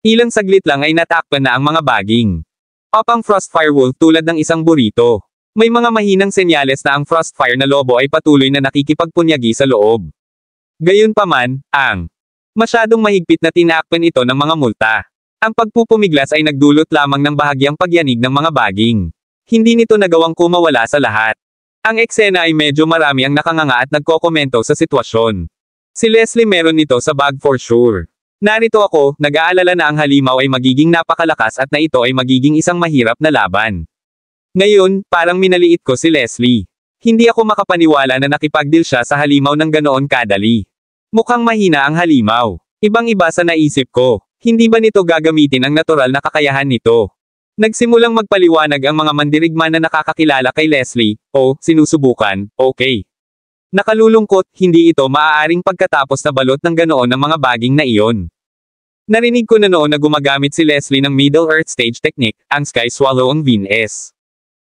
Ilang saglit lang ay natakpan na ang mga baging. Ang Frostfire Wolf tulad ng isang burrito. May mga mahinang senyales na ang Frostfire na lobo ay patuloy na nakikipagpunyagi sa loob. Gayunpaman, ang masyadong mahigpit na tinakpan ito ng mga multa. Ang pagpupumiglas ay nagdulot lamang ng bahagyang pagyanig ng mga baging. Hindi nito nagawang kumawala sa lahat. Ang eksena ay medyo marami ang nakanganga at nagkokomento sa sitwasyon. Si Leslie meron nito sa bag for sure. Narito ako, nag-aalala na ang halimaw ay magiging napakalakas at na ito ay magiging isang mahirap na laban. Ngayon, parang minaliit ko si Leslie. Hindi ako makapaniwala na nakipagdeal siya sa halimaw ng ganoon kadali. Mukhang mahina ang halimaw. Ibang-iba sa naisip ko. Hindi ba nito gagamitin ang natural na kakayahan nito? Nagsimulang magpaliwanag ang mga mandirigma na nakakakilala kay Leslie, sinusubukan, okay. Nakalulungkot, hindi ito maaaring pagkatapos na balot ng ganoon ng mga baging na iyon. Narinig ko na noon na gumagamit si Leslie ng Middle Earth Stage Technique, ang Sky Swallow ang VNS.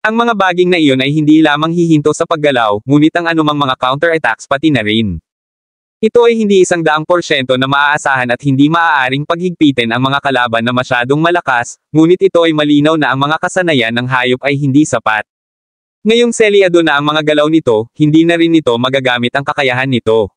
Ang mga baging na iyon ay hindi lamang hihinto sa paggalaw, ngunit ang anumang mga counter-attacks pati na rin. Ito ay hindi 100% na maaasahan at hindi maaaring paghigpitin ang mga kalaban na masyadong malakas, ngunit ito ay malinaw na ang mga kasanayan ng hayop ay hindi sapat. Ngayong selyado na ang mga galaw nito, hindi na rin nito magagamit ang kakayahan nito.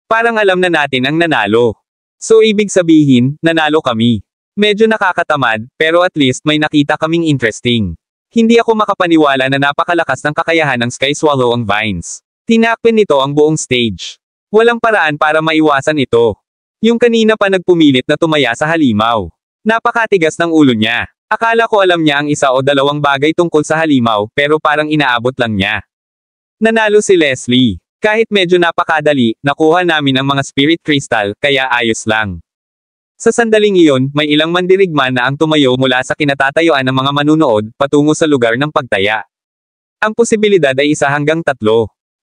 Parang alam na natin ang nanalo. So ibig sabihin, nanalo kami. Medyo nakakatamad, pero at least may nakita kaming interesting. Hindi ako makapaniwala na napakalakas ng kakayahan ng Sky Swallow ang Vines. Tinakpan nito ang buong stage. Walang paraan para maiwasan ito. Yung kanina pa nagpumilit na tumaya sa halimaw. Napakatigas ng ulo niya. Akala ko alam niya ang isa o dalawang bagay tungkol sa halimaw, pero parang inaabot lang niya. Nanalo si Leslie. Kahit medyo napakadali, nakuha namin ang mga spirit crystal, kaya ayos lang. Sa sandaling iyon, may ilang mandirigma na ang tumayo mula sa kinatatayuan ng mga manunood, patungo sa lugar ng pagtaya. Ang posibilidad ay 1 hanggang 3.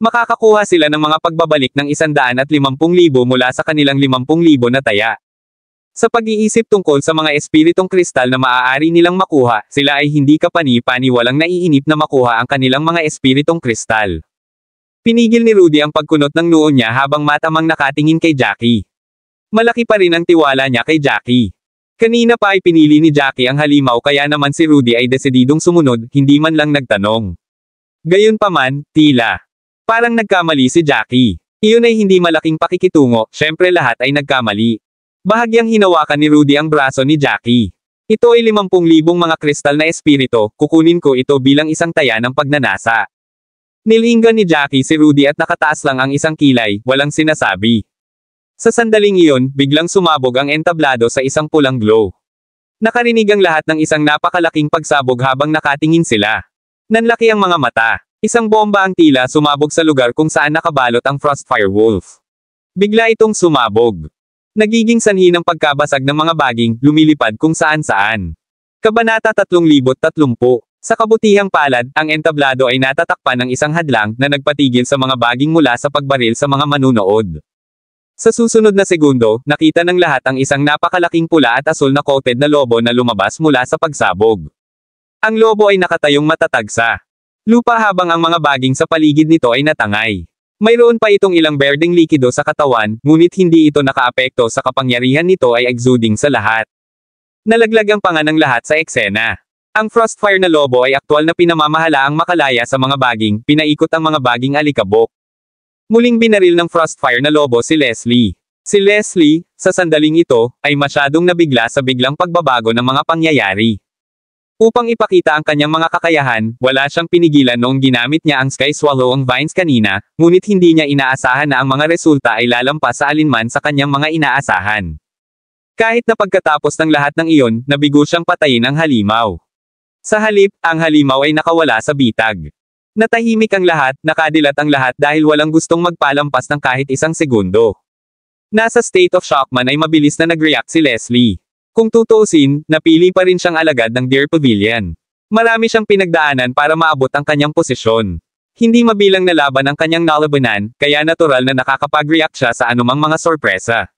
Makakakuha sila ng mga pagbabalik ng 150,000 mula sa kanilang 50,000 na taya. Sa pag-iisip tungkol sa mga espiritong kristal na maaari nilang makuha, sila ay hindi kapani-pani walang naiinip na makuha ang kanilang mga espiritong kristal. Pinigil ni Rudy ang pagkunot ng noo niya habang matamang nakatingin kay Jackie. Malaki pa rin ang tiwala niya kay Jackie. Kanina pa ay pinili ni Jackie ang halimaw kaya naman si Rudy ay desididong sumunod, hindi man lang nagtanong. Gayunpaman, tila. Parang nagkamali si Jackie. Iyon ay hindi malaking pakikitungo, syempre lahat ay nagkamali. Bahagyang hinawakan ni Rudy ang braso ni Jackie. Ito ay 50,000 mga kristal na espirito, kukunin ko ito bilang isang taya ng pagnanasa. Nilinggan ni Jackie si Rudy at nakataas lang ang isang kilay, walang sinasabi. Sa sandaling iyon, biglang sumabog ang entablado sa isang pulang glow. Nakarinig ang lahat ng isang napakalaking pagsabog habang nakatingin sila. Nanlaki ang mga mata. Isang bomba ang tila sumabog sa lugar kung saan nakabalot ang Frostfire Wolf. Bigla itong sumabog. Nagiging sanhi ng pagkabasag ng mga baging, lumilipad kung saan-saan. Kabanata 3030. Sa kabutihang palad, ang entablado ay natatakpan ng isang hadlang na nagpatigil sa mga baging mula sa pagbaril sa mga manunood. Sa susunod na segundo, nakita ng lahat ang isang napakalaking pula at asul na coated na lobo na lumabas mula sa pagsabog. Ang lobo ay nakatayong matatag sa lupa habang ang mga baging sa paligid nito ay natangay. Mayroon pa itong ilang berdeng likido sa katawan, ngunit hindi ito nakaapekto sa kapangyarihan nito ay exuding sa lahat. Nalaglag ang panga ng lahat sa eksena. Ang Frostfire na lobo ay aktwal na pinamamahalaang makalaya sa mga baging, pinaikot ang mga baging alikabok. Muling binaril ng Frostfire na lobo si Leslie. Si Leslie, sa sandaling ito, ay masyadong nabigla sa biglang pagbabago ng mga pangyayari. Upang ipakita ang kanyang mga kakayahan, wala siyang pinigilan noong ginamit niya ang Sky Swallow ang Vines kanina, ngunit hindi niya inaasahan na ang mga resulta ay lalampas sa alinman sa kanyang mga inaasahan. Kahit na pagkatapos ng lahat ng iyon, nabigo siyang patayin ang halimaw. Sa halip, ang halimaw ay nakawala sa bitag. Natahimik ang lahat, nakadilat ang lahat dahil walang gustong magpalampas ng kahit isang segundo. Nasa state of shock man ay mabilis na nag-react si Leslie. Kung tutuusin, napili pa rin siyang alagad ng Deer Pavilion. Marami siyang pinagdaanan para maabot ang kanyang posisyon. Hindi mabilang na laban ang kanyang nalabanan, kaya natural na nakakapag-react siya sa anumang mga sorpresa.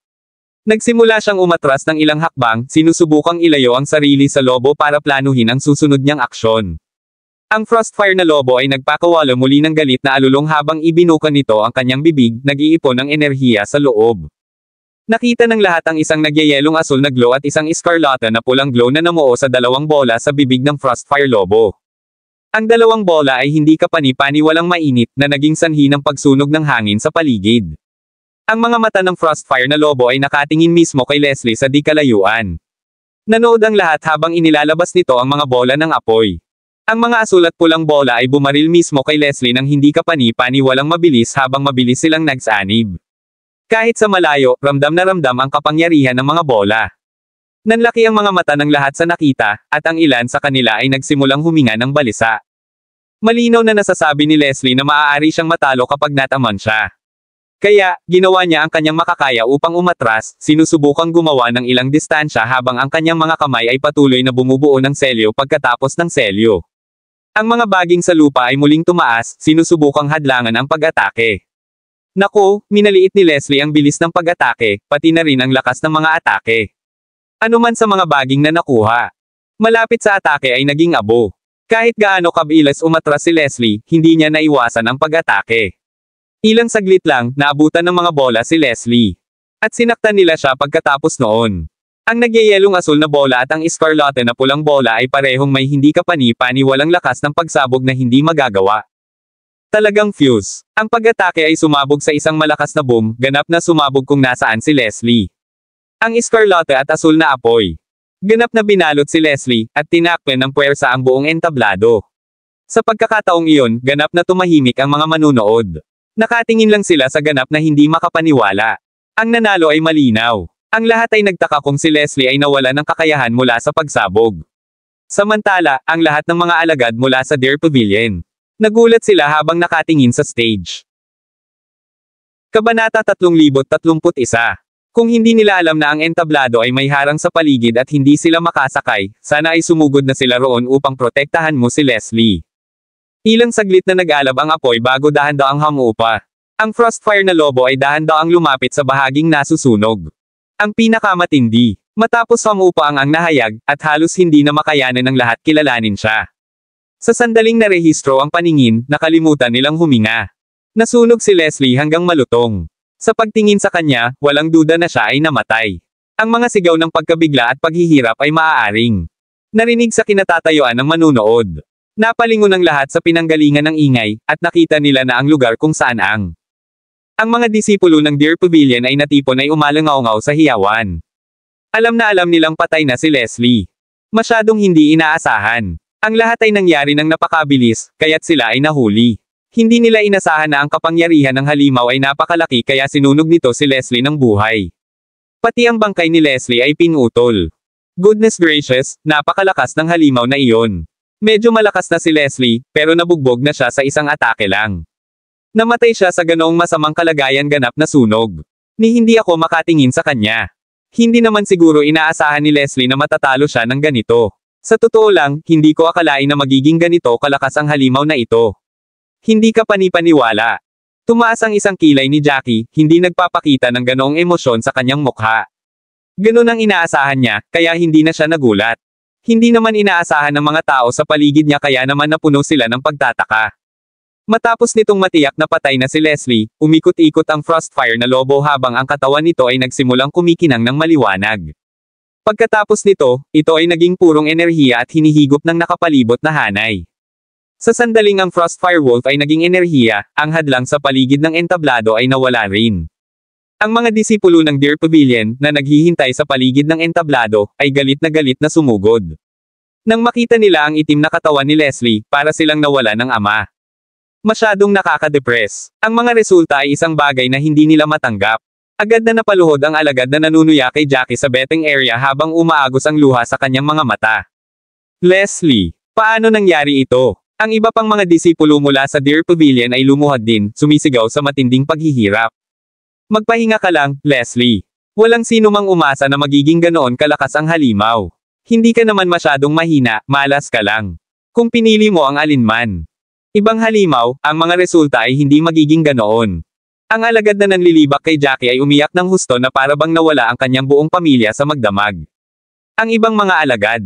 Nagsimula siyang umatras ng ilang hakbang, sinusubukang ilayo ang sarili sa lobo para planuhin ang susunod niyang aksyon. Ang Frostfire na lobo ay nagpakawala muli ng galit na alulong habang ibinukan nito ang kanyang bibig, nag-iipon ng enerhiya sa loob. Nakita ng lahat ang isang nagyayelong asul na glow at isang escarlata na pulang glow na namuo sa dalawang bola sa bibig ng Frostfire lobo. Ang dalawang bola ay hindi kapani-pani walang mainit na naging sanhi ng pagsunog ng hangin sa paligid. Ang mga mata ng Frostfire na lobo ay nakatingin mismo kay Leslie sa di kalayuan. Nanood ang lahat habang inilalabas nito ang mga bola ng apoy. Ang mga asul at pulang bola ay bumaril mismo kay Leslie nang hindi kapani-pani walang mabilis habang mabilis silang nagsanib. Kahit sa malayo, ramdam na ramdam ang kapangyarihan ng mga bola. Nanlaki ang mga mata ng lahat sa nakita, at ang ilan sa kanila ay nagsimulang huminga ng balisa. Malinaw na nasasabi ni Leslie na maaari siyang matalo kapag nataman siya. Kaya, ginawa niya ang kanyang makakaya upang umatras, sinusubukang gumawa ng ilang distansya habang ang kanyang mga kamay ay patuloy na bumubuo ng selyo pagkatapos ng selyo. Ang mga baging sa lupa ay muling tumaas, sinusubukang hadlangan ang pag-atake. Naku, minaliit ni Leslie ang bilis ng pag-atake, pati na rin ang lakas ng mga atake. Ano man sa mga baging na nakuha. Malapit sa atake ay naging abo. Kahit gaano kabilis umatras si Leslie, hindi niya naiwasan ang pag-atake. Ilang saglit lang, naabutan ng mga bola si Leslie. At sinaktan nila siya pagkatapos noon. Ang nagyayelong asul na bola at ang escarlate na pulang bola ay parehong may hindi kapani-pani walang lakas ng pagsabog na hindi magagawa. Talagang fuse. Ang pag-atake ay sumabog sa isang malakas na boom, ganap na sumabog kung nasaan si Leslie. Ang escarlate at asul na apoy. Ganap na binalot si Leslie, at tinakpan ng puwersa ang buong entablado. Sa pagkakataong iyon, ganap na tumahimik ang mga manunood. Nakatingin lang sila sa ganap na hindi makapaniwala. Ang nanalo ay malinaw. Ang lahat ay nagtaka kung si Leslie ay nawala ng kakayahan mula sa pagsabog. Samantala, ang lahat ng mga alagad mula sa Deer Pavilion. Nagulat sila habang nakatingin sa stage. Kabanata 3031. Kung hindi nila alam na ang entablado ay may harang sa paligid at hindi sila makasakay, sana ay sumugod na sila roon upang protektahan mo si Leslie. Ilang saglit na nag-alab ang apoy bago dahan-daang hamupa. Ang Frostfire na lobo ay dahan-daang lumapit sa bahaging nasusunog. Ang pinakamatindi. Matapos hamupa ang nahayag, at halos hindi na makayanan ng lahat kilalanin siya. Sa sandaling narehistro ang paningin, nakalimutan nilang huminga. Nasunog si Leslie hanggang malutong. Sa pagtingin sa kanya, walang duda na siya ay namatay. Ang mga sigaw ng pagkabigla at paghihirap ay maaaring narinig sa kinatatayuan ng manunood. Napalingon ang lahat sa pinanggalingan ng ingay, at nakita nila na ang lugar kung saan ang mga disipulo ng Deer Pavilion ay natipon ay umalangaw-ngaw sa hiyawan. Alam na alam nilang patay na si Leslie. Masyadong hindi inaasahan. Ang lahat ay nangyari ng napakabilis, kaya't sila ay nahuli. Hindi nila inasahan na ang kapangyarihan ng halimaw ay napakalaki kaya sinunog nito si Leslie ng buhay. Pati ang bangkay ni Leslie ay pinutol. Goodness gracious, napakalakas ng halimaw na iyon. Medyo malakas na si Leslie, pero nabugbog na siya sa isang atake lang. Namatay siya sa ganoong masamang kalagayan ganap na sunog. Ni hindi ako makatingin sa kanya. Hindi naman siguro inaasahan ni Leslie na matatalo siya ng ganito. Sa totoo lang, hindi ko akalain na magiging ganito kalakas ang halimaw na ito. Hindi ka panipaniwala. Tumaas ang isang kilay ni Jackie, hindi nagpapakita ng ganoong emosyon sa kanyang mukha. Ganon ang inaasahan niya, kaya hindi na siya nagulat. Hindi naman inaasahan ng mga tao sa paligid niya kaya naman napuno sila ng pagtataka. Matapos nitong matiyak na patay na si Leslie, umikot-ikot ang Frostfire na lobo habang ang katawan nito ay nagsimulang kumikinang ng maliwanag. Pagkatapos nito, ito ay naging purong enerhiya at hinihigop ng nakapalibot na hanay. Sa sandaling ang Frostfire Wolf ay naging enerhiya, ang hadlang sa paligid ng entablado ay nawala rin. Ang mga disipulo ng Deer Pavilion, na naghihintay sa paligid ng entablado, ay galit na sumugod. Nang makita nila ang itim na katawan ni Leslie, para silang nawala ng ama. Masyadong nakaka-depress. Ang mga resulta ay isang bagay na hindi nila matanggap. Agad na napaluhod ang alagad na nanunuya kay Jackie sa betting area habang umaagos ang luha sa kanyang mga mata. Leslie, paano nangyari ito? Ang iba pang mga disipulo mula sa Deer Pavilion ay lumuhad din, sumisigaw sa matinding paghihirap. Magpahinga ka lang, Leslie. Walang sino mang umasa na magiging ganoon kalakas ang halimaw. Hindi ka naman masyadong mahina, malas ka lang. Kung pinili mo ang alinman. Ibang halimaw, ang mga resulta ay hindi magiging ganoon. Ang alagad na nanlilibak kay Jackie ay umiyak ng husto na para bang nawala ang kanyang buong pamilya sa magdamag. Ang ibang mga alagad.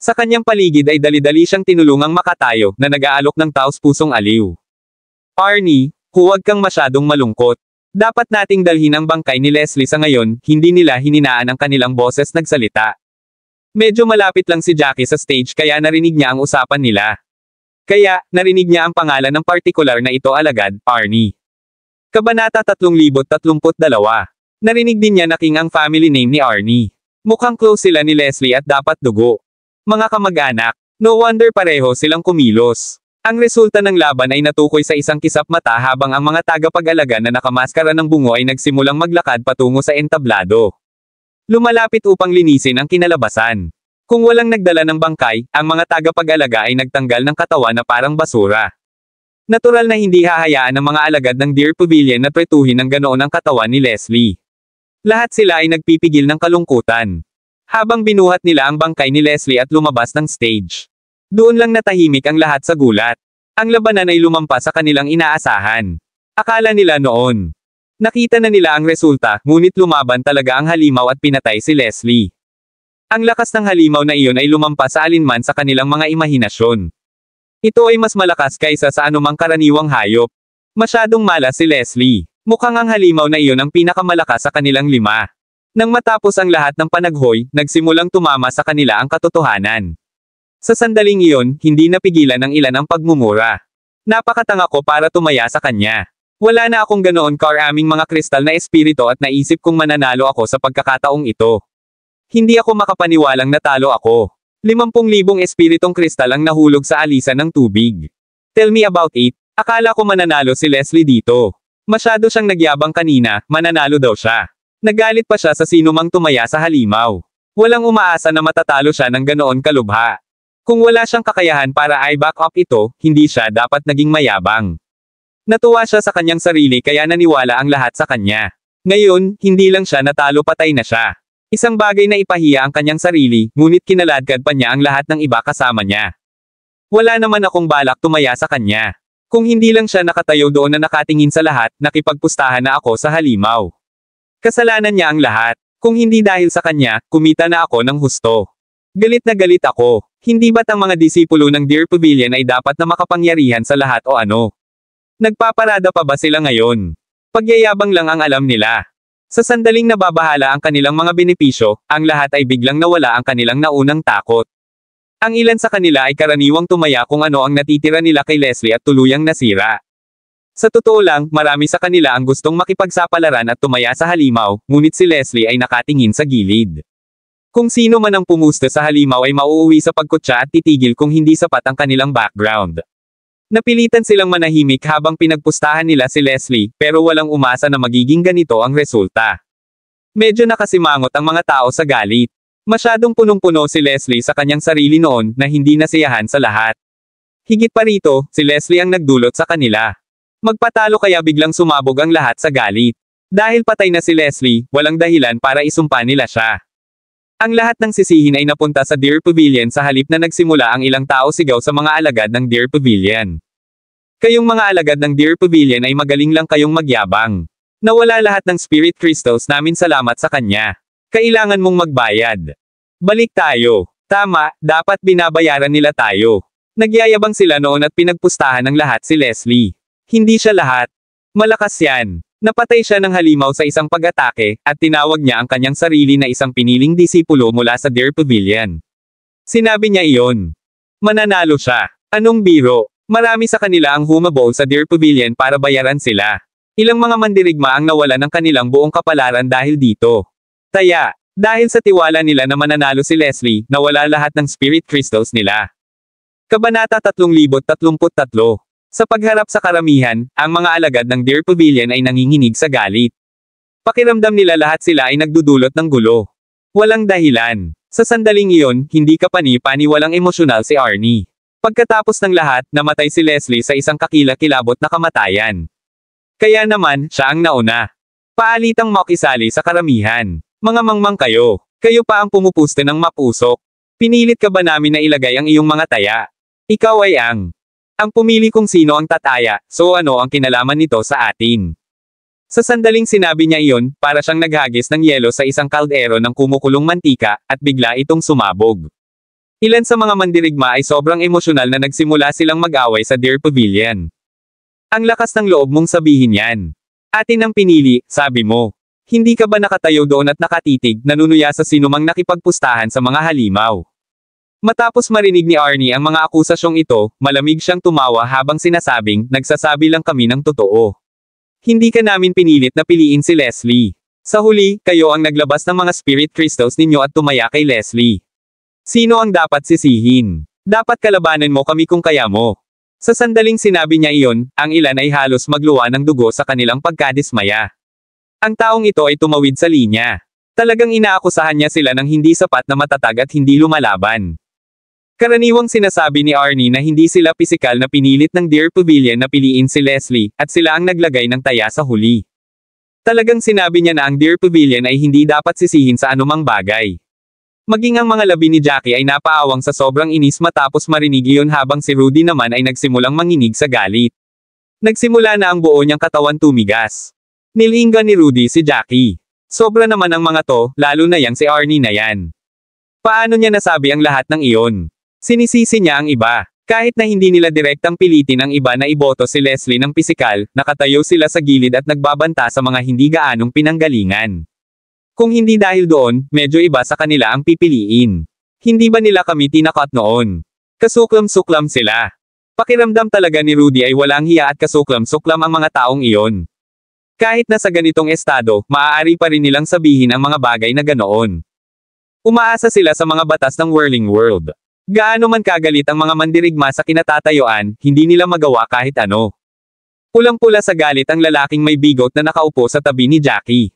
Sa kanyang paligid ay dali-dali siyang tinulungang makatayo na nag-aalok ng taos-pusong aliw. Arnie, huwag kang masyadong malungkot. Dapat nating dalhin ang bangkay ni Leslie sa ngayon, hindi nila hininaan ang kanilang boses nagsalita. Medyo malapit lang si Jackie sa stage kaya narinig niya ang usapan nila. Kaya, narinig niya ang pangalan ng partikular na ito alagad, Arnie. Kabanata 3032. Narinig din niya na King ang family name ni Arnie. Mukhang close sila ni Leslie at dapat dugo. Mga kamag-anak, no wonder pareho silang kumilos. Ang resulta ng laban ay natukoy sa isang kisap mata habang ang mga tagapag-alaga na nakamaskara ng bungo ay nagsimulang maglakad patungo sa entablado. Lumalapit upang linisin ang kinalabasan. Kung walang nagdala ng bangkay, ang mga tagapag-alaga ay nagtanggal ng katawan na parang basura. Natural na hindi hahayaan ng mga alagad ng Deer Pavilion na pretuhin ng ganoon ang katawan ni Leslie. Lahat sila ay nagpipigil ng kalungkutan. Habang binuhat nila ang bangkay ni Leslie at lumabas ng stage. Doon lang natahimik ang lahat sa gulat. Ang labanan ay lumampas sa kanilang inaasahan. Akala nila noon. Nakita na nila ang resulta, ngunit lumaban talaga ang halimaw at pinatay si Leslie. Ang lakas ng halimaw na iyon ay lumampas sa alinman sa kanilang mga imahinasyon. Ito ay mas malakas kaysa sa anumang karaniwang hayop. Masyadong malas si Leslie. Mukhang ang halimaw na iyon ang pinakamalakas sa kanilang lima. Nang matapos ang lahat ng panaghoy, nagsimulang tumama sa kanila ang katotohanan. Sa sandaling iyon, hindi napigilan ng ilan ang pagmumura. Napakatanga ko para tumaya sa kanya. Wala na akong ganoon karaming mga kristal na espiritu at naisip kong mananalo ako sa pagkakataong ito. Hindi ako makapaniwalang natalo ako. 50,000 espiritong kristal ang nahulog sa alisan ng tubig. Tell me about it. Akala ko mananalo si Leslie dito. Masyado siyang nagyabang kanina, mananalo daw siya. Nagalit pa siya sa sino mang tumaya sa halimaw. Walang umaasa na matatalo siya ng ganoon kalubha. Kung wala siyang kakayahan para i-back up ito, hindi siya dapat naging mayabang. Natuwa siya sa kanyang sarili kaya naniwala ang lahat sa kanya. Ngayon, hindi lang siya natalo, patay na siya. Isang bagay na ipahiya ang kanyang sarili, ngunit kinaladkad pa niya ang lahat ng iba kasama niya. Wala naman akong balak tumaya sa kanya. Kung hindi lang siya nakatayo doon na nakatingin sa lahat, nakipagpustahan na ako sa halimaw. Kasalanan niya ang lahat. Kung hindi dahil sa kanya, kumita na ako ng husto. Galit na galit ako. Hindi ba't ang mga disipulo ng Deer Pavilion ay dapat na makapangyarihan sa lahat o ano? Nagpaparada pa ba sila ngayon? Pagyayabang lang ang alam nila. Sa sandaling nababahala ang kanilang mga benepisyo, ang lahat ay biglang nawala ang kanilang naunang takot. Ang ilan sa kanila ay karaniwang tumaya kung ano ang natitira nila kay Leslie at tuluyang nasira. Sa totoo lang, marami sa kanila ang gustong makipagsapalaran at tumaya sa halimaw, ngunit si Leslie ay nakatingin sa gilid. Kung sino man ang pumusta sa halimaw ay mauuwi sa pagkutsa at titigil kung hindi sapat ang kanilang background. Napilitan silang manahimik habang pinagpustahan nila si Leslie, pero walang umasa na magiging ganito ang resulta. Medyo nakasimangot ang mga tao sa galit. Masyadong punong-puno si Leslie sa kanyang sarili noon na hindi nasiyahan sa lahat. Higit pa rito, si Leslie ang nagdulot sa kanila. Magpatalo kaya biglang sumabog ang lahat sa galit. Dahil patay na si Leslie, walang dahilan para isumpa nila siya. Ang lahat ng sisihin ay napunta sa Deer Pavilion sa halip na nagsimula ang ilang tao sigaw sa mga alagad ng Deer Pavilion. Kayong mga alagad ng Deer Pavilion ay magaling lang kayong magyabang. Nawala lahat ng spirit crystals namin, salamat sa kanya. Kailangan mong magbayad. Balik tayo. Tama, dapat binabayaran nila tayo. Nagyayabang sila noon at pinagpustahan ng lahat si Leslie. Hindi siya lahat. Malakas yan. Napatay siya ng halimaw sa isang pag-atake, at tinawag niya ang kanyang sarili na isang piniling disipulo mula sa Deer Pavilion. Sinabi niya iyon. Mananalo siya. Anong biro? Marami sa kanila ang humabol sa Deer Pavilion para bayaran sila. Ilang mga mandirigma ang nawala ng kanilang buong kapalaran dahil dito. Taya, Dahil sa tiwala nila na mananalo si Leslie, nawala lahat ng spirit crystals nila. Kabanata 3033. Sa pagharap sa karamihan, ang mga alagad ng Deer Pavilion ay nanginginig sa galit. Pakiramdam nila lahat sila ay nagdudulot ng gulo. Walang dahilan. Sa sandaling iyon, hindi kapani-pani walang emosyonal si Arnie. Pagkatapos ng lahat, namatay si Leslie sa isang kakilakilabot na kamatayan. Kaya naman, siya ang nauna. Paalitang makisali sa karamihan. Mga mangmang kayo. Kayo pa ang pumupuste ng mapusok. Pinilit ka ba namin na ilagay ang iyong mga taya? Ikaw ay ang pumili kung sino ang tataya, so ano ang kinalaman nito sa atin? Sa sandaling sinabi niya iyon, para siyang naghagis ng yelo sa isang kaldero ng kumukulong mantika, at bigla itong sumabog. Ilan sa mga mandirigma ay sobrang emosyonal na nagsimula silang mag-away sa Deer Pavilion. Ang lakas ng loob mong sabihin yan. Atin ang pinili, sabi mo. Hindi ka ba nakatayo doon at nakatitig, nanunuya sa sinumang nakipagpustahan sa mga halimaw? Matapos marinig ni Arnie ang mga akusasyong ito, malamig siyang tumawa habang sinasabing, nagsasabi lang kami ng totoo. Hindi ka namin pinilit na piliin si Leslie. Sa huli, kayo ang naglabas ng mga spirit crystals ninyo at tumaya kay Leslie. Sino ang dapat sisihin? Dapat kalabanan mo kami kung kaya mo. Sa sandaling sinabi niya iyon, ang ilan ay halos magluwa ng dugo sa kanilang pagkadismaya. Ang taong ito ay tumawid sa linya. Talagang inaakusahan niya sila ng hindi sapat na matatag at hindi lumalaban. Karaniwang sinasabi ni Arnie na hindi sila pisikal na pinilit ng Deer Pavilion na piliin si Leslie, at sila ang naglagay ng taya sa huli. Talagang sinabi niya na ang Deer Pavilion ay hindi dapat sisihin sa anumang bagay. Maging ang mga labi ni Jackie ay napaawang sa sobrang inis matapos marinig iyon habang si Rudy naman ay nagsimulang manginig sa galit. Nagsimula na ang buo niyang katawan tumigas. Nilinggan ni Rudy si Jackie. Sobra naman ang mga to, lalo na yang si Arnie na yan. Paano niya nasabi ang lahat ng iyon? Sinisisi niya ang iba. Kahit na hindi nila direktang pilitin ang iba na iboto si Leslie ng pisikal, nakatayo sila sa gilid at nagbabanta sa mga hindi gaanong pinanggalingan. Kung hindi dahil doon, medyo iba sa kanila ang pipiliin. Hindi ba nila kami tinakot noon? Kasuklam-suklam sila. Pakiramdam talaga ni Rudy ay walang hiya at kasuklam-suklam ang mga taong iyon. Kahit na sa ganitong estado, maaari pa rin nilang sabihin ang mga bagay na ganoon. Umaasa sila sa mga batas ng Whirling World. Gaano man kagalit ang mga mandirigma sa kinatatayuan, hindi nila magawa kahit ano. Pulang-pula sa galit ang lalaking may bigot na nakaupo sa tabi ni Jackie.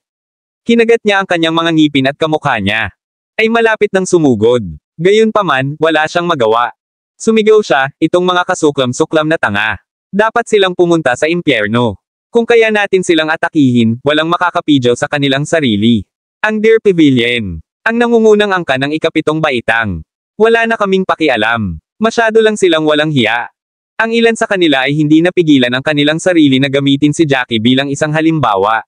Kinagat niya ang kanyang mga ngipin at kamukha niya. Ay malapit ng sumugod. Gayunpaman, wala siyang magawa. Sumigaw siya, itong mga kasuklam-suklam na tanga. Dapat silang pumunta sa impyerno. Kung kaya natin silang atakihin, walang makakapidyaw sa kanilang sarili. Ang Deer Pavilion. Ang nangungunang angka ng ikapitong baitang. Wala na kaming pakialam. Masyado lang silang walang hiya. Ang ilan sa kanila ay hindi napigilan ang kanilang sarili na gamitin si Jackie bilang isang halimbawa.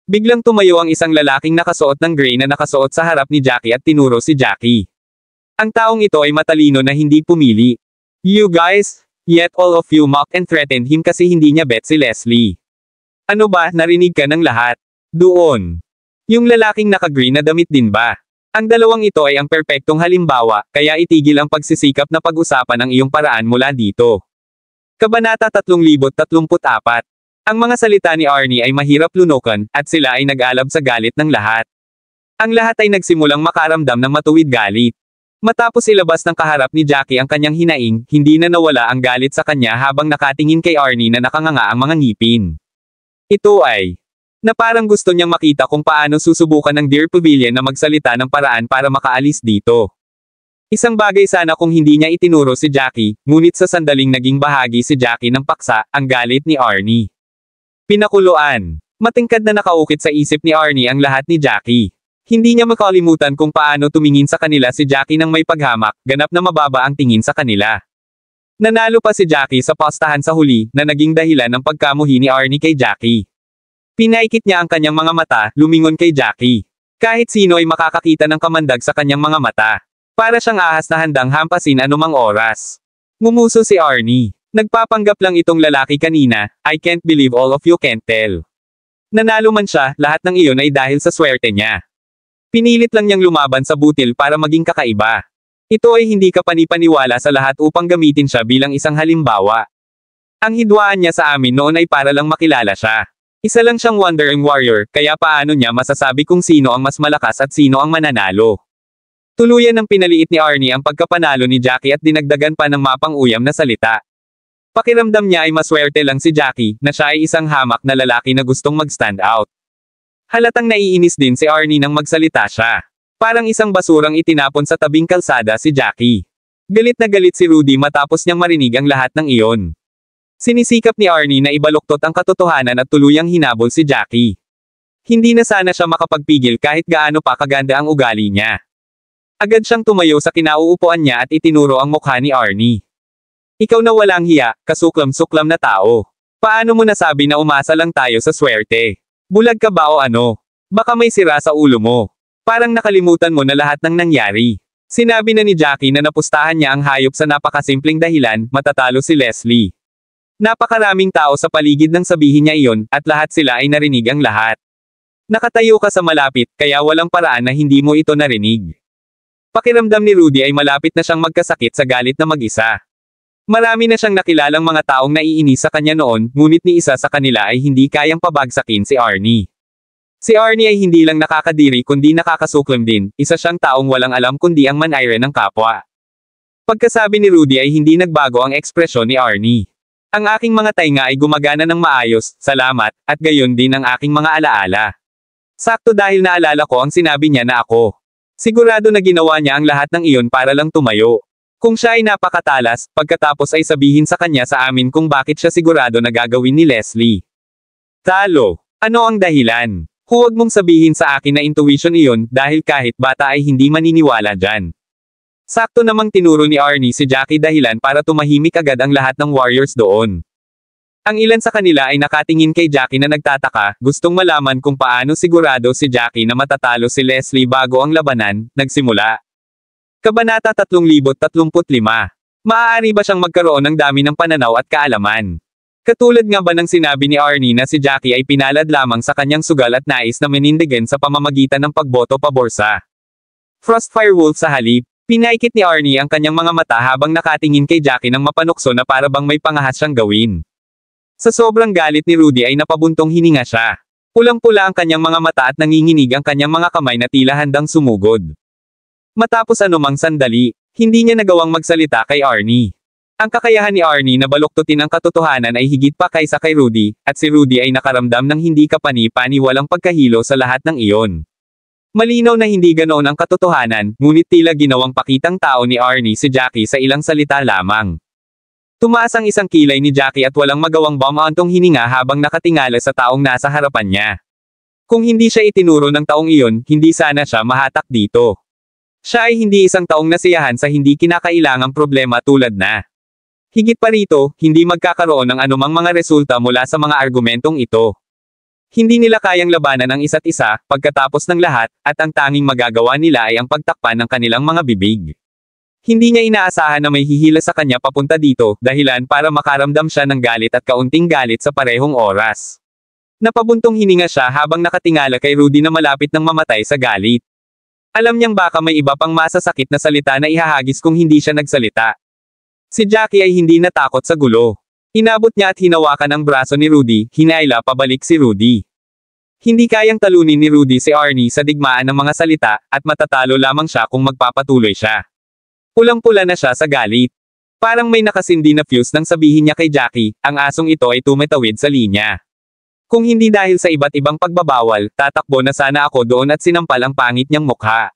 Biglang tumayo ang isang lalaking nakasuot ng gray na nakasuot sa harap ni Jackie at tinuro si Jackie. Ang taong ito ay matalino na hindi pumili. You guys, yet all of you mocked and threatened him kasi hindi niya bet si Leslie. Ano ba, narinig ka ng lahat? Doon. Yung lalaking naka-green na damit din ba? Ang dalawang ito ay ang perpektong halimbawa, kaya itigil ang pagsisikap na pag-usapan ang iyong paraan mula dito. Kabanata 3034. Ang mga salita ni Arnie ay mahirap lunukan, at sila ay nag-alab sa galit ng lahat. Ang lahat ay nagsimulang makaramdam ng matuwid galit. Matapos ilabas ng kaharap ni Jackie ang kanyang hinaing, hindi na nawala ang galit sa kanya habang nakatingin kay Arnie na nakanganga ang mga ngipin. Ito ay na parang gusto niyang makita kung paano susubukan ng Deer Pavilion na magsalita ng paraan para makaalis dito. Isang bagay sana kung hindi niya itinuro si Jackie, ngunit sa sandaling naging bahagi si Jackie ng paksa, ang galit ni Arnie. Pinakuluan. Matingkad na nakaukit sa isip ni Arnie ang lahat ni Jackie. Hindi niya makalimutan kung paano tumingin sa kanila si Jackie nang may paghamak, ganap na mababa ang tingin sa kanila. Nanalo pa si Jackie sa pastahan sa huli, na naging dahilan ng pagkamuhi ni Arnie kay Jackie. Pinaikit niya ang kanyang mga mata, lumingon kay Jackie. Kahit sino ay makakakita ng kamandag sa kanyang mga mata. Para siyang ahas na handang hampasin anumang oras. Ngumuso si Arnie. Nagpapanggap lang itong lalaki kanina, I can't believe all of you can't tell. Nanalo man siya, lahat ng iyon ay dahil sa swerte niya. Pinilit lang niyang lumaban sa butil para maging kakaiba. Ito ay hindi kapanipaniwala sa lahat upang gamitin siya bilang isang halimbawa. Ang hidwaan niya sa amin noon ay para lang makilala siya. Isa lang siyang Wandering Warrior, kaya paano niya masasabi kung sino ang mas malakas at sino ang mananalo? Tuluyan ng pinaliit ni Arnie ang pagkapanalo ni Jackie at dinagdagan pa ng mapang-uyam na salita. Pakiramdam niya ay maswerte lang si Jackie, na siya ay isang hamak na lalaki na gustong mag-stand out. Halatang naiinis din si Arnie nang magsalita siya. Parang isang basurang itinapon sa tabing kalsada si Jackie. Galit na galit si Rudy matapos niyang marinig ang lahat ng iyon. Sinisikap ni Arnie na ibaluktot ang katotohanan at tuluyang hinabol si Jackie. Hindi na sana siya makapagpigil kahit gaano pa kaganda ang ugali niya. Agad siyang tumayo sa kinauupuan niya at itinuro ang mukha ni Arnie. Ikaw na walang hiya, kasuklam-suklam na tao. Paano mo nasabi na umasa lang tayo sa swerte? Bulag ka ba o ano? Baka may sira sa ulo mo. Parang nakalimutan mo na lahat ng nangyari. Sinabi na ni Jackie na napustahan niya ang hayop sa napakasimpleng dahilan, matatalo si Leslie. Napakaraming tao sa paligid nang sabihin niya iyon, at lahat sila ay narinig ang lahat. Nakatayo ka sa malapit, kaya walang paraan na hindi mo ito narinig. Pakiramdam ni Rudy ay malapit na siyang magkasakit sa galit na mag-isa. Marami na siyang nakilalang mga taong naiinis sa kanya noon, ngunit ni isa sa kanila ay hindi kayang pabagsakin si Arnie. Si Arnie ay hindi lang nakakadiri kundi nakakasuklam din, isa siyang taong walang alam kundi ang manayre ng kapwa. Pagkasabi ni Rudy ay hindi nagbago ang ekspresyon ni Arnie. Ang aking mga tainga ay gumagana ng maayos, salamat, at gayon din ang aking mga alaala. Sakto dahil naalala ko ang sinabi niya na ako. Sigurado na ginawa niya ang lahat ng iyon para lang tumayo. Kung siya ay napakatalas, pagkatapos ay sabihin sa kanya sa amin kung bakit siya sigurado na gagawin ni Leslie. Talo. Ano ang dahilan? Huwag mong sabihin sa akin na intuition iyon dahil kahit bata ay hindi maniniwala dyan. Sakto namang tinuro ni Arnie si Jackie dahilan para tumahimik agad ang lahat ng warriors doon. Ang ilan sa kanila ay nakatingin kay Jackie na nagtataka, gustong malaman kung paano sigurado si Jackie na matatalo si Leslie bago ang labanan, nagsimula. Kabanata 3035. Maaari ba siyang magkaroon ng dami ng pananaw at kaalaman? Katulad nga ba ng sinabi ni Arnie na si Jackie ay pinalad lamang sa kanyang sugal at nais na menindigan sa pamamagitan ng pagboto pabor sa Frostfire Wolf sa halip? Pinaikit ni Arnie ang kanyang mga mata habang nakatingin kay Jackie ng mapanukso na para bang may pangahas siyang gawin. Sa sobrang galit ni Rudy ay napabuntong hininga siya. Pulang-pula ang kanyang mga mata at nanginginig ang kanyang mga kamay na tila handang sumugod. Matapos anumang sandali, hindi niya nagawang magsalita kay Arnie. Ang kakayahan ni Arnie na baluktutin ang katotohanan ay higit pa kaysa kay Rudy, at si Rudy ay nakaramdam ng hindi kapani-paniwalang pagkahilo sa lahat ng iyon. Malinaw na hindi ganoon ang katotohanan, ngunit tila ginawang pakitang tao ni Arnie si Jackie sa ilang salita lamang. Tumaas ang isang kilay ni Jackie at walang magawang bumaantong hininga habang nakatingala sa taong nasa harapan niya. Kung hindi siya itinuro ng taong iyon, hindi sana siya mahatak dito. Siya ay hindi isang taong nasiyahan sa hindi kinakailangang problema tulad na. Higit pa rito, hindi magkakaroon ng anumang mga resulta mula sa mga argumentong ito. Hindi nila kayang labanan ang isa't isa, pagkatapos ng lahat, at ang tanging magagawa nila ay ang pagtakpan ng kanilang mga bibig. Hindi niya inaasahan na may hihila sa kanya papunta dito, dahilan para makaramdam siya ng galit at kaunting galit sa parehong oras. Napabuntong hininga siya habang nakatingala kay Rudy na malapit ng mamatay sa galit. Alam niyang baka may iba pang masasakit na salita na ihahagis kung hindi siya nagsalita. Si Jackie ay hindi natakot sa gulo. Inabot niya at hinawakan ang braso ni Rudy, hinayla pabalik si Rudy. Hindi kayang talunin ni Rudy si Arnie sa digmaan ng mga salita, at matatalo lamang siya kung magpapatuloy siya. Pulang-pula na siya sa galit. Parang may nakasindi na fuse nang sabihin niya kay Jackie, ang asong ito ay tumitawid sa linya. Kung hindi dahil sa iba't ibang pagbabawal, tatakbo na sana ako doon at sinampal ang pangit niyang mukha.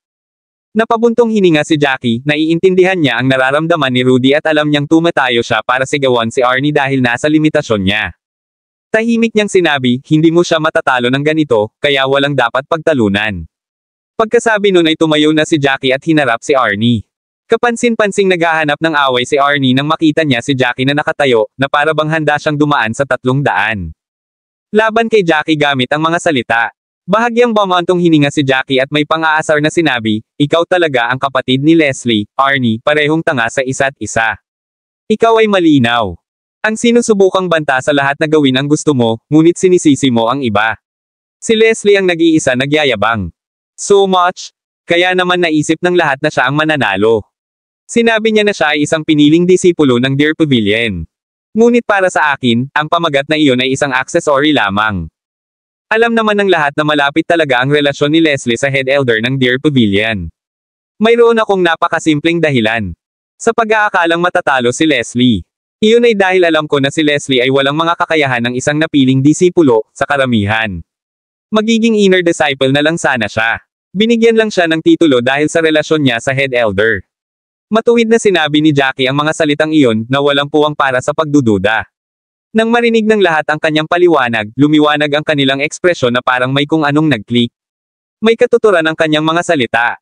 Napabuntong hininga si Jackie, naiintindihan niya ang nararamdaman ni Rudy at alam niyang tumatayo siya para sigawan si Arnie dahil nasa limitasyon niya. Tahimik niyang sinabi, hindi mo siya matatalo ng ganito, kaya walang dapat pagtalunan. Pagkasabi nun ay tumayo na si Jackie at hinarap si Arnie. Kapansin-pansing naghahanap ng away si Arnie nang makita niya si Jackie na nakatayo, na para bang handa siyang dumaan sa 300. Laban kay Jackie gamit ang mga salita. Bahagyang bumantong hininga si Jackie at may pang-aasar na sinabi, ikaw talaga ang kapatid ni Leslie, Arnie, parehong tanga sa isa't isa. Ikaw ay malinaw. Ang sinusubukang banta sa lahat na gawin ang gusto mo, ngunit sinisisi mo ang iba. Si Leslie ang nag-iisa nagyayabang. So much, kaya naman naisip ng lahat na siya ang mananalo. Sinabi niya na siya ay isang piniling disipulo ng Deer Pavilion. Ngunit para sa akin, ang pamagat na iyon ay isang accessory lamang. Alam naman ng lahat na malapit talaga ang relasyon ni Leslie sa head elder ng Deer Pavilion. Mayroon akong napakasimpleng dahilan. Sa pag-aakalang matatalo si Leslie. Iyon ay dahil alam ko na si Leslie ay walang mga kakayahan ng isang napiling disipulo, sa karamihan. Magiging inner disciple na lang sana siya. Binigyan lang siya ng titulo dahil sa relasyon niya sa head elder. Matuwid na sinabi ni Jackie ang mga salitang iyon na walang puwang para sa pagdududa. Nang marinig ng lahat ang kanyang paliwanag, lumiwanag ang kanilang ekspresyon na parang may kung anong nag-click. May katuturan ang kanyang mga salita.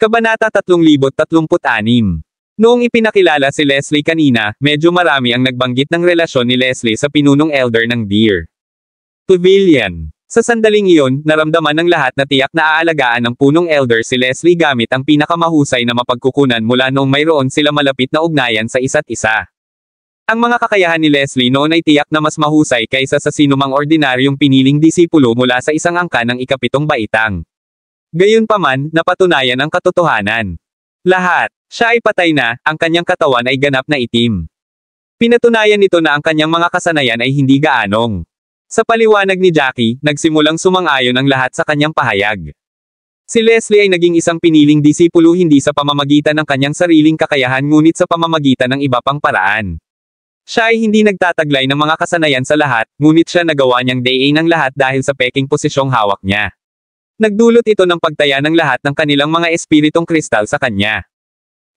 Kabanata 3036. Noong ipinakilala si Leslie kanina, medyo marami ang nagbanggit ng relasyon ni Leslie sa pinunong elder ng Deer Pavilion. Sa sandaling iyon, naramdaman ng lahat na tiyak na aalagaan ng punong elder si Leslie gamit ang pinakamahusay na mapagkukunan mula noong mayroon sila malapit na ugnayan sa isa't isa. Ang mga kakayahan ni Leslie noon ay tiyak na mas mahusay kaysa sa sinumang ordinaryong piniling disipulo mula sa isang angka ng ikapitong baitang. Gayunpaman, napatunayan ang katotohanan. Siya ay patay na, ang kanyang katawan ay ganap na itim. Pinatunayan nito na ang kanyang mga kasanayan ay hindi gaanong. Sa paliwanag ni Jackie, nagsimulang sumang-ayon ang lahat sa kanyang pahayag. Si Leslie ay naging isang piniling disipulo hindi sa pamamagitan ng kanyang sariling kakayahan ngunit sa pamamagitan ng iba pang paraan. Siya ay hindi nagtataglay ng mga kasanayan sa lahat, ngunit siya nagawa niyang dayain ang lahat dahil sa peking posisyong hawak niya. Nagdulot ito ng pagtaya ng lahat ng kanilang mga espiritong kristal sa kanya.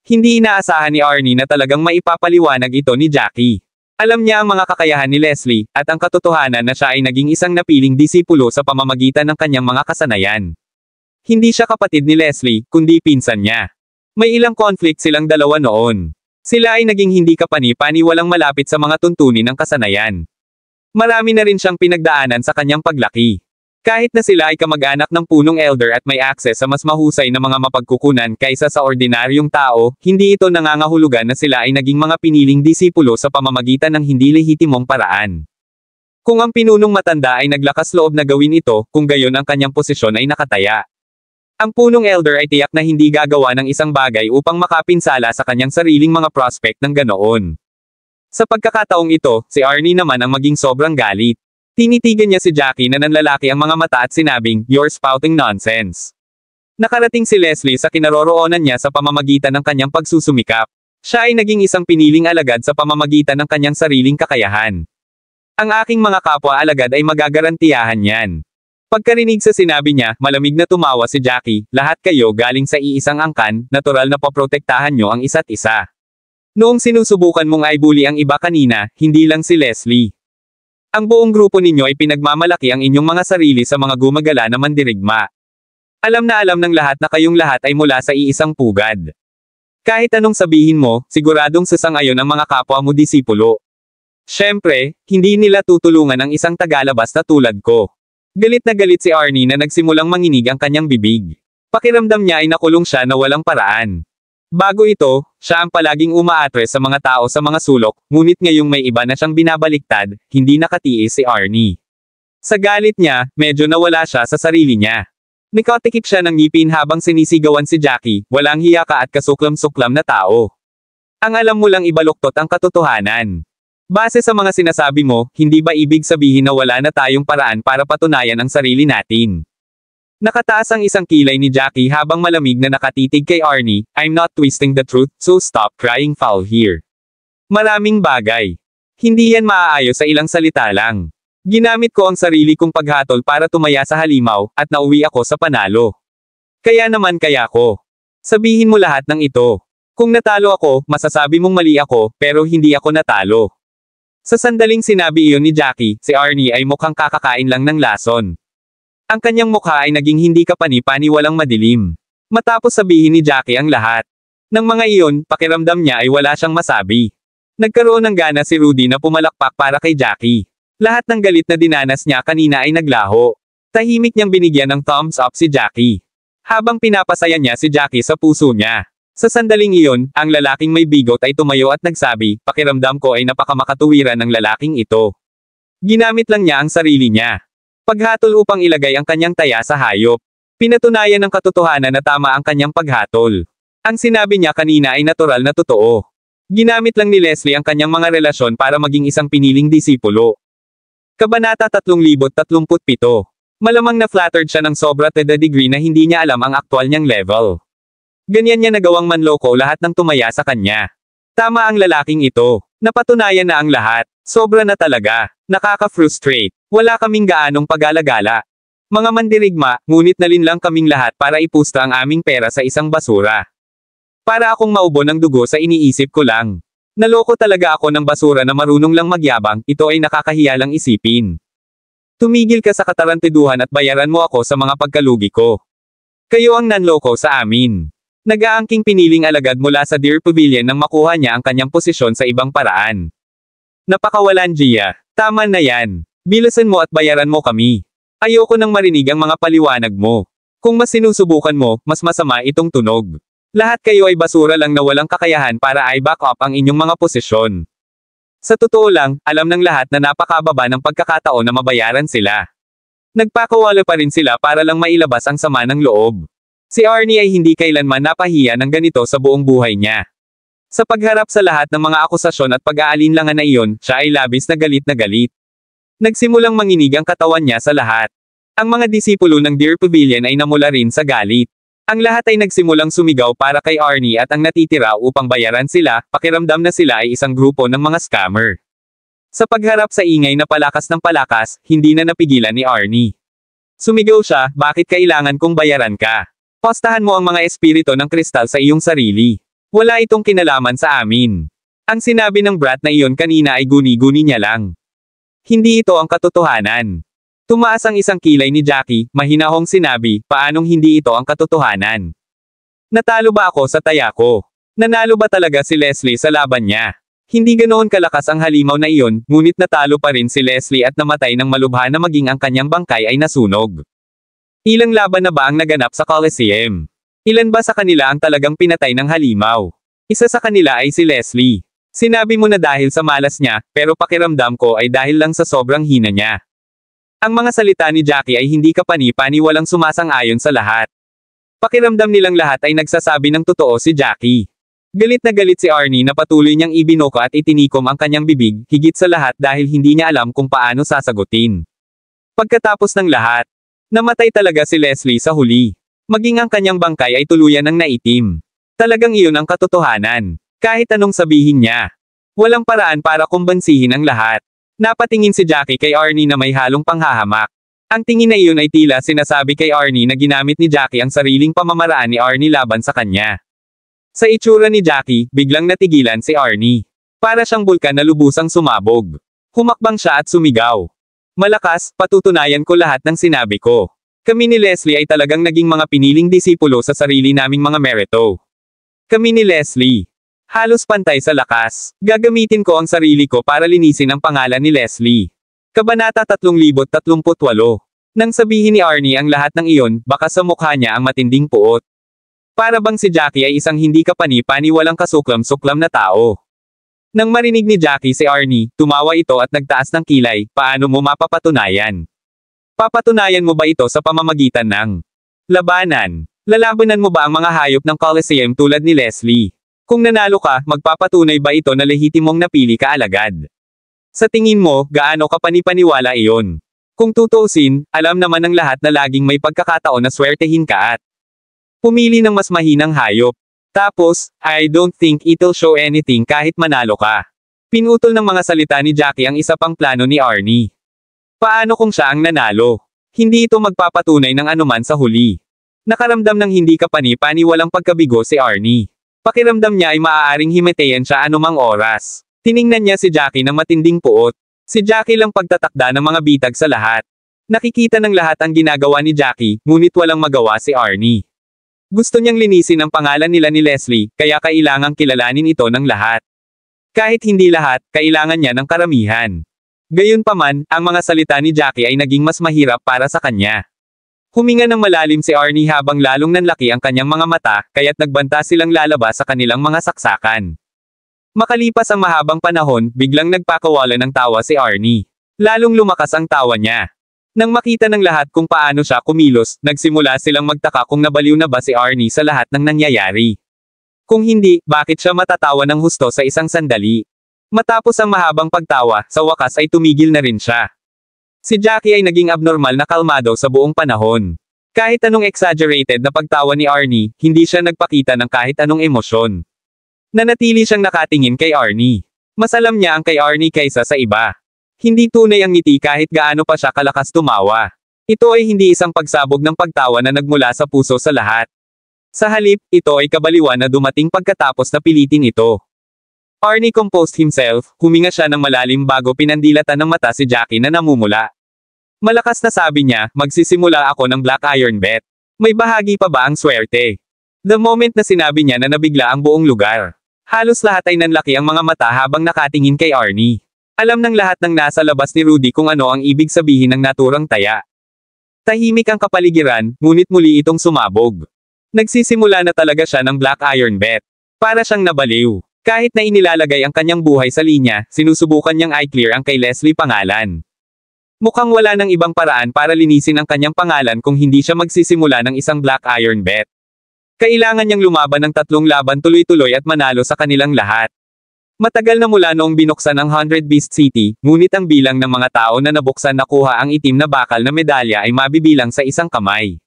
Hindi inaasahan ni Arnie na talagang maipapaliwanag ito ni Jackie. Alam niya ang mga kakayahan ni Leslie, at ang katotohanan na siya ay naging isang napiling disipulo sa pamamagitan ng kanyang mga kasanayan. Hindi siya kapatid ni Leslie, kundi pinsan niya. May ilang conflict silang dalawa noon. Sila ay naging hindi kapani-paniwalang malapit sa mga tuntunin ng kasanayan. Marami na rin siyang pinagdaanan sa kanyang paglaki. Kahit na sila ay kamag-anak ng punong elder at may access sa mas mahusay na mga mapagkukunan kaysa sa ordinaryong tao, hindi ito nangangahulugan na sila ay naging mga piniling disipulo sa pamamagitan ng hindi lehitimong paraan. Kung ang pinunong matanda ay naglakas loob na gawin ito, kung gayon ang kanyang posisyon ay nakataya. Ang punong elder ay tiyak na hindi gagawa ng isang bagay upang makapinsala sa kanyang sariling mga prospect ng ganoon. Sa pagkakataong ito, si Arnie naman ang maging sobrang galit. Tinitigan niya si Jackie na nanlalaki ang mga mata at sinabing, "You're spouting nonsense." Nakarating si Leslie sa kinaroroonan niya sa pamamagitan ng kanyang pagsusumikap. Siya ay naging isang piniling alagad sa pamamagitan ng kanyang sariling kakayahan. Ang aking mga kapwa alagad ay magagarantiyahan yan. Pagkarinig sa sinabi niya, malamig na tumawa si Jackie, "Lahat kayo galing sa iisang angkan, natural na poprotektahan nyo ang isa't isa. Noong sinusubukan mong aibuli ang iba kanina, hindi lang si Leslie. Ang buong grupo ninyo ay pinagmamalaki ang inyong mga sarili sa mga gumagala na mandirigma. Alam na alam ng lahat na kayong lahat ay mula sa iisang pugad. Kahit anong sabihin mo, siguradong sasang-ayon ang mga kapwa mo disipulo. Siyempre, hindi nila tutulungan ang isang tagalabas na tulad ko." Galit na galit si Arnie na nagsimulang manginig ang kanyang bibig. Pakiramdam niya ay nakulong siya na walang paraan. Bago ito, siya ang palaging umaatres sa mga tao sa mga sulok, ngunit ngayong may iba na siyang binabaliktad, hindi nakatiis si Arnie. Sa galit niya, medyo nawala siya sa sarili niya. Nikatikip siya ng ngipin habang sinisigawan si Jackie, "Walang hiya ka at kasuklam-suklam na tao. Ang alam mo lang ibaluktot ang katotohanan. Base sa mga sinasabi mo, hindi ba ibig sabihin na wala na tayong paraan para patunayan ang sarili natin?" Nakataas ang isang kilay ni Jackie habang malamig na nakatitig kay Arnie, "I'm not twisting the truth, so stop crying foul here. Maraming bagay. Hindi yan maaayos sa ilang salita lang. Ginamit ko ang sarili kong paghatol para tumaya sa halimaw, at nauwi ako sa panalo. Kaya naman kaya ko. Sabihin mo lahat ng ito. Kung natalo ako, masasabi mong mali ako, pero hindi ako natalo." Sa sandaling sinabi iyon ni Jackie, si Arnie ay mukhang kakakain lang ng lason. Ang kanyang mukha ay naging hindi kapani-paniwalang madilim. Matapos sabihin ni Jackie ang lahat ng mga iyon, pakiramdam niya ay wala siyang masabi. Nagkaroon ng gana si Rudy na pumalakpak para kay Jackie. Lahat ng galit na dinanas niya kanina ay naglaho. Tahimik niyang binigyan ng thumbs up si Jackie. Habang pinapasaya niya si Jackie sa puso niya. Sa sandaling iyon, ang lalaking may bigot ay tumayo at nagsabi, "Pakiramdam ko ay napakamakatuwiran ng lalaking ito." Ginamit lang niya ang sarili niya. Paghatol upang ilagay ang kanyang taya sa hayop. Pinatunayan ng katotohanan na tama ang kanyang paghatol. Ang sinabi niya kanina ay natural na totoo. Ginamit lang ni Leslie ang kanyang mga relasyon para maging isang piniling disipulo. Kabanata 3037. Malamang na flattered siya ng sobra to the degree na hindi niya alam ang aktwal niyang level. Ganyan niya nagawang manloko lahat ng tumaya sa kanya. Tama ang lalaking ito. Napatunayan na ang lahat. Sobra na talaga. Nakaka-frustrate. Wala kaming gaanong pag-alagala. Mga mandirigma, ngunit nalinlang kaming lahat para ipusta ang aming pera sa isang basura. Para akong maubo ng dugo sa iniisip ko lang. Naloko talaga ako ng basura na marunong lang magyabang, ito ay nakakahiya lang isipin. Tumigil ka sa katarantiduhan at bayaran mo ako sa mga pagkalugi ko. Kayo ang nanloko sa amin. Nag-aangking piniling alagad mula sa Deer Pavilion nang makuha niya ang kanyang posisyon sa ibang paraan. Napakawalan, Gia. Tama na yan. Bilasan mo at bayaran mo kami. Ayoko nang marinig ang mga paliwanag mo. Kung mas sinusubukan mo, mas masama itong tunog. Lahat kayo ay basura lang na walang kakayahan para i-back up ang inyong mga posisyon. Sa totoo lang, alam ng lahat na napakababa ng pagkakataon na mabayaran sila. Nagpakawala pa rin sila para lang mailabas ang sama ng loob. Si Arnie ay hindi kailanman napahiya ng ganito sa buong buhay niya. Sa pagharap sa lahat ng mga akusasyon at pag-aalinlangan na iyon, siya ay labis na galit na galit. Nagsimulang manginig ang katawan niya sa lahat. Ang mga disipulo ng Deer Pavilion ay namula rin sa galit. Ang lahat ay nagsimulang sumigaw para kay Arnie at ang natitira upang bayaran sila, pakiramdam na sila ay isang grupo ng mga scammer. Sa pagharap sa ingay na palakas ng palakas, hindi na napigilan ni Arnie. Sumigaw siya, bakit kailangan kong bayaran ka? Postahan mo ang mga espiritu ng kristal sa iyong sarili. Wala itong kinalaman sa amin. Ang sinabi ng brat na iyon kanina ay guni-guni niya lang. Hindi ito ang katotohanan. Tumaas ang isang kilay ni Jackie, mahinahong sinabi, paanong hindi ito ang katotohanan? Natalo ba ako sa taya ko? Nanalo ba talaga si Leslie sa laban niya? Hindi ganoon kalakas ang halimaw na iyon, ngunit natalo pa rin si Leslie at namatay ng malubha na maging ang kanyang bangkay ay nasunog. Ilang laban na ba ang naganap sa Coliseum? Ilan ba sa kanila ang talagang pinatay ng halimaw? Isa sa kanila ay si Leslie. Sinabi mo na dahil sa malas niya, pero pakiramdam ko ay dahil lang sa sobrang hina niya. Ang mga salita ni Jackie ay hindi kapani-pani walang sumasang-ayon sa lahat. Pakiramdam nilang lahat ay nagsasabi ng totoo si Jackie. Galit na galit si Arnie na patuloy niyang ibinuka at itinikom ang kanyang bibig, higit sa lahat dahil hindi niya alam kung paano sasagutin. Pagkatapos ng lahat, namatay talaga si Leslie sa huli. Maging ang kanyang bangkay ay tuluyan ng naitim. Talagang iyon ang katotohanan. Kahit anong sabihin niya. Walang paraan para kumbansihin ang lahat. Napatingin si Jackie kay Arnie na may halong panghahamak. Ang tingin na iyon ay tila sinasabi kay Arnie na ginamit ni Jackie ang sariling pamamaraan ni Arnie laban sa kanya. Sa itsura ni Jackie, biglang natigilan si Arnie. Para siyang bulkan na lubusang sumabog. Humakbang siya at sumigaw. Malakas, patutunayan ko lahat ng sinabi ko. Kami ni Leslie ay talagang naging mga piniling disipulo sa sarili naming mga merito. Kami ni Leslie. Halos pantay sa lakas. Gagamitin ko ang sarili ko para linisin ang pangalan ni Leslie. Kabanata 3038. Nang sabihin ni Arnie ang lahat ng iyon, baka sa mukha niya ang matinding puot. Para bang si Jackie ay isang hindi kapani-pani walang kasuklam-suklam na tao. Nang marinig ni Jackie si Arnie, tumawa ito at nagtaas ng kilay, paano mo mapapatunayan? Papatunayan mo ba ito sa pamamagitan ng labanan? Lalabanan mo ba ang mga hayop ng Coliseum tulad ni Leslie? Kung nanalo ka, magpapatunay ba ito na lehitimong napili ka alagad? Sa tingin mo, gaano ka panipaniwala iyon? Kung tutuusin, alam naman ng lahat na laging may pagkakataon na swertehin ka at pumili ng mas mahinang hayop. Tapos, I don't think it'll show anything kahit manalo ka. Pinutol ng mga salita ni Jackie ang isa pang plano ni Arnie. Paano kung siya ang nanalo? Hindi ito magpapatunay ng anuman sa huli. Nakaramdam ng hindi kapani-pani walang pagkabigo si Arnie. Pakiramdam niya ay maaaring himatayan siya anumang oras. Tiningnan niya si Jackie ng matinding puot. Si Jackie lang pagtatakda ng mga bitag sa lahat. Nakikita ng lahat ang ginagawa ni Jackie, ngunit walang magawa si Arnie. Gusto niyang linisin ang pangalan nila ni Leslie, kaya kailangang kilalanin ito ng lahat. Kahit hindi lahat, kailangan niya ng karamihan. Gayunpaman, ang mga salita ni Jackie ay naging mas mahirap para sa kanya. Huminga ng malalim si Arnie habang lalong nanlaki ang kanyang mga mata, kaya't nagbanta silang lalabas sa kanilang mga saksakan. Makalipas ang mahabang panahon, biglang nagpakawala ng tawa si Arnie. Lalong lumakas ang tawa niya. Nang makita ng lahat kung paano siya kumilos, nagsimula silang magtaka kung nabaliw na ba si Arnie sa lahat ng nangyayari. Kung hindi, bakit siya matatawa ng husto sa isang sandali? Matapos ang mahabang pagtawa, sa wakas ay tumigil na rin siya. Si Jackie ay naging abnormal na kalmado sa buong panahon. Kahit anong exaggerated na pagtawa ni Arnie, hindi siya nagpakita ng kahit anong emosyon. Nanatili siyang nakatingin kay Arnie. Mas alam niya ang kay Arnie kaysa sa iba. Hindi tunay ang ngiti kahit gaano pa siya kalakas tumawa. Ito ay hindi isang pagsabog ng pagtawa na nagmula sa puso sa lahat. Sa halip, ito ay kabaliwan na dumating pagkatapos na pilitin ito. Arnie composed himself, huminga siya ng malalim bago pinandilatan ng mata si Jackie na namumula. Malakas na sabi niya, magsisimula ako ng Black Iron Bet. May bahagi pa ba ang swerte? The moment na sinabi niya na nabigla ang buong lugar. Halos lahat ay nanlaki ang mga mata habang nakatingin kay Arnie. Alam ng lahat ng nasa labas ni Rudy kung ano ang ibig sabihin ng naturang taya. Tahimik ang kapaligiran, ngunit muli itong sumabog. Nagsisimula na talaga siya ng Black Iron Bet. Para siyang nabaliw. Kahit na inilalagay ang kanyang buhay sa linya, sinusubukan niyang i-clear ang kay Leslie pangalan. Mukhang wala ng ibang paraan para linisin ang kanyang pangalan kung hindi siya magsisimula ng isang Black Iron Bet. Kailangan niyang lumaban ng 3 laban tuloy-tuloy at manalo sa kanilang lahat. Matagal na mula noong binuksan ang 100 Beast City, ngunit ang bilang ng mga tao na nabuksan nakuha ang itim na bakal na medalya ay mabibilang sa isang kamay.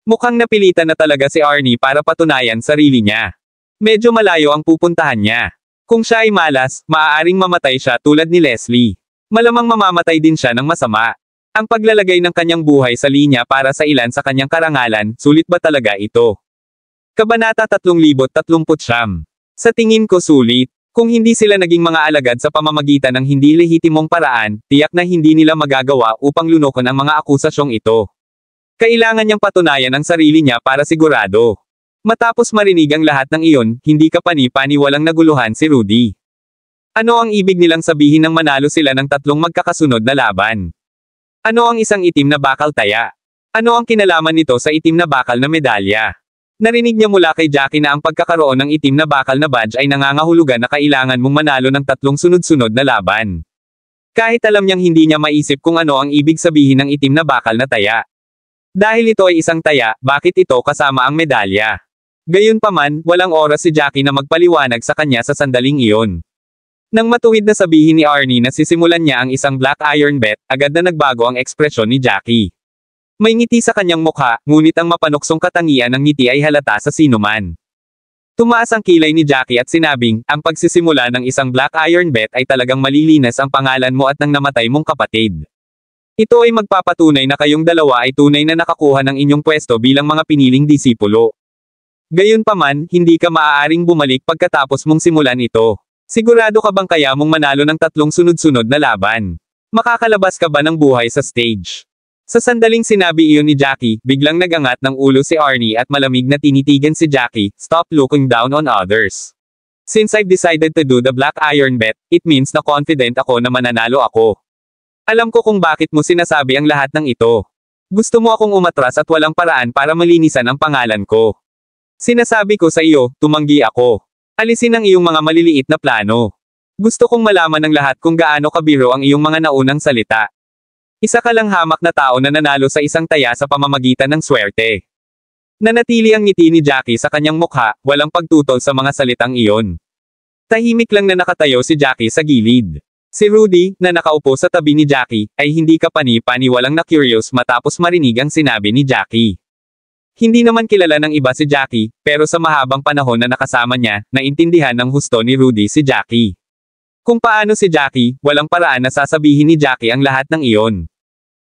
Mukhang napilitan na talaga si Arnie para patunayan sarili niya. Medyo malayo ang pupuntahan niya. Kung siya ay malas, maaaring mamatay siya tulad ni Leslie. Malamang mamamatay din siya ng masama. Ang paglalagay ng kanyang buhay sa linya para sa ilan sa kanyang karangalan, sulit ba talaga ito? Kabanata 3039. Sa tingin ko sulit. Kung hindi sila naging mga alagad sa pamamagitan ng hindi lehitimong paraan, tiyak na hindi nila magagawa upang lunokon ang mga akusasyong ito. Kailangan niyang patunayan ang sarili niya para sigurado. Matapos marinig ang lahat ng iyon, hindi kapani-pani walang naguluhan si Rudy. Ano ang ibig nilang sabihin nang manalo sila ng 3 magkakasunod na laban? Ano ang isang itim na bakal taya? Ano ang kinalaman nito sa itim na bakal na medalya? Narinig niya mula kay Jackie na ang pagkakaroon ng itim na bakal na badge ay nangangahulugan na kailangan mong manalo ng 3 sunod-sunod na laban. Kahit alam niyang hindi niya maisip kung ano ang ibig sabihin ng itim na bakal na taya. Dahil ito ay isang taya, bakit ito kasama ang medalya? Gayunpaman, walang oras si Jackie na magpaliwanag sa kanya sa sandaling iyon. Nang matuwid na sabihin ni Arnie na sisimulan niya ang isang Black Iron Bet, agad na nagbago ang ekspresyon ni Jackie. May ngiti sa kanyang mukha, ngunit ang mapanuksong katangian ng ngiti ay halata sa sinuman. Tumaas ang kilay ni Jackie at sinabing, ang pagsisimula ng isang Black Iron Bet ay talagang malilinas ang pangalan mo at ng namatay mong kapatid. Ito ay magpapatunay na kayong dalawa ay tunay na nakakuha ng inyong pwesto bilang mga piniling disipulo. Gayunpaman, hindi ka maaaring bumalik pagkatapos mong simulan ito. Sigurado ka bang kaya mong manalo ng 3 sunod-sunod na laban? Makakalabas ka ba ng buhay sa stage? Sa sandaling sinabi iyon ni Jackie, biglang nagangat ng ulo si Arnie at malamig na tinitigan si Jackie, stop looking down on others. Since I've decided to do the Black Iron Bet, it means na confident ako na mananalo ako. Alam ko kung bakit mo sinasabi ang lahat ng ito. Gusto mo akong umatras at walang paraan para malinisan ang pangalan ko. Sinasabi ko sa iyo, tumanggi ako. Alisin ang iyong mga maliliit na plano. Gusto kong malaman ng lahat kung gaano kabiro ang iyong mga naunang salita. Isa ka lang hamak na tao na nanalo sa isang taya sa pamamagitan ng swerte. Nanatili ang ngiti ni Jackie sa kanyang mukha, walang pagtutol sa mga salitang iyon. Tahimik lang na nakatayo si Jackie sa gilid. Si Rudy, na nakaupo sa tabi ni Jackie, ay hindi kapani-pani walang na-curious matapos marinig ang sinabi ni Jackie. Hindi naman kilala ng iba si Jackie, pero sa mahabang panahon na nakasama niya, naintindihan ng husto ni Rudy si Jackie. Kung paano si Jackie, walang paraan na sasabihin ni Jackie ang lahat ng iyon.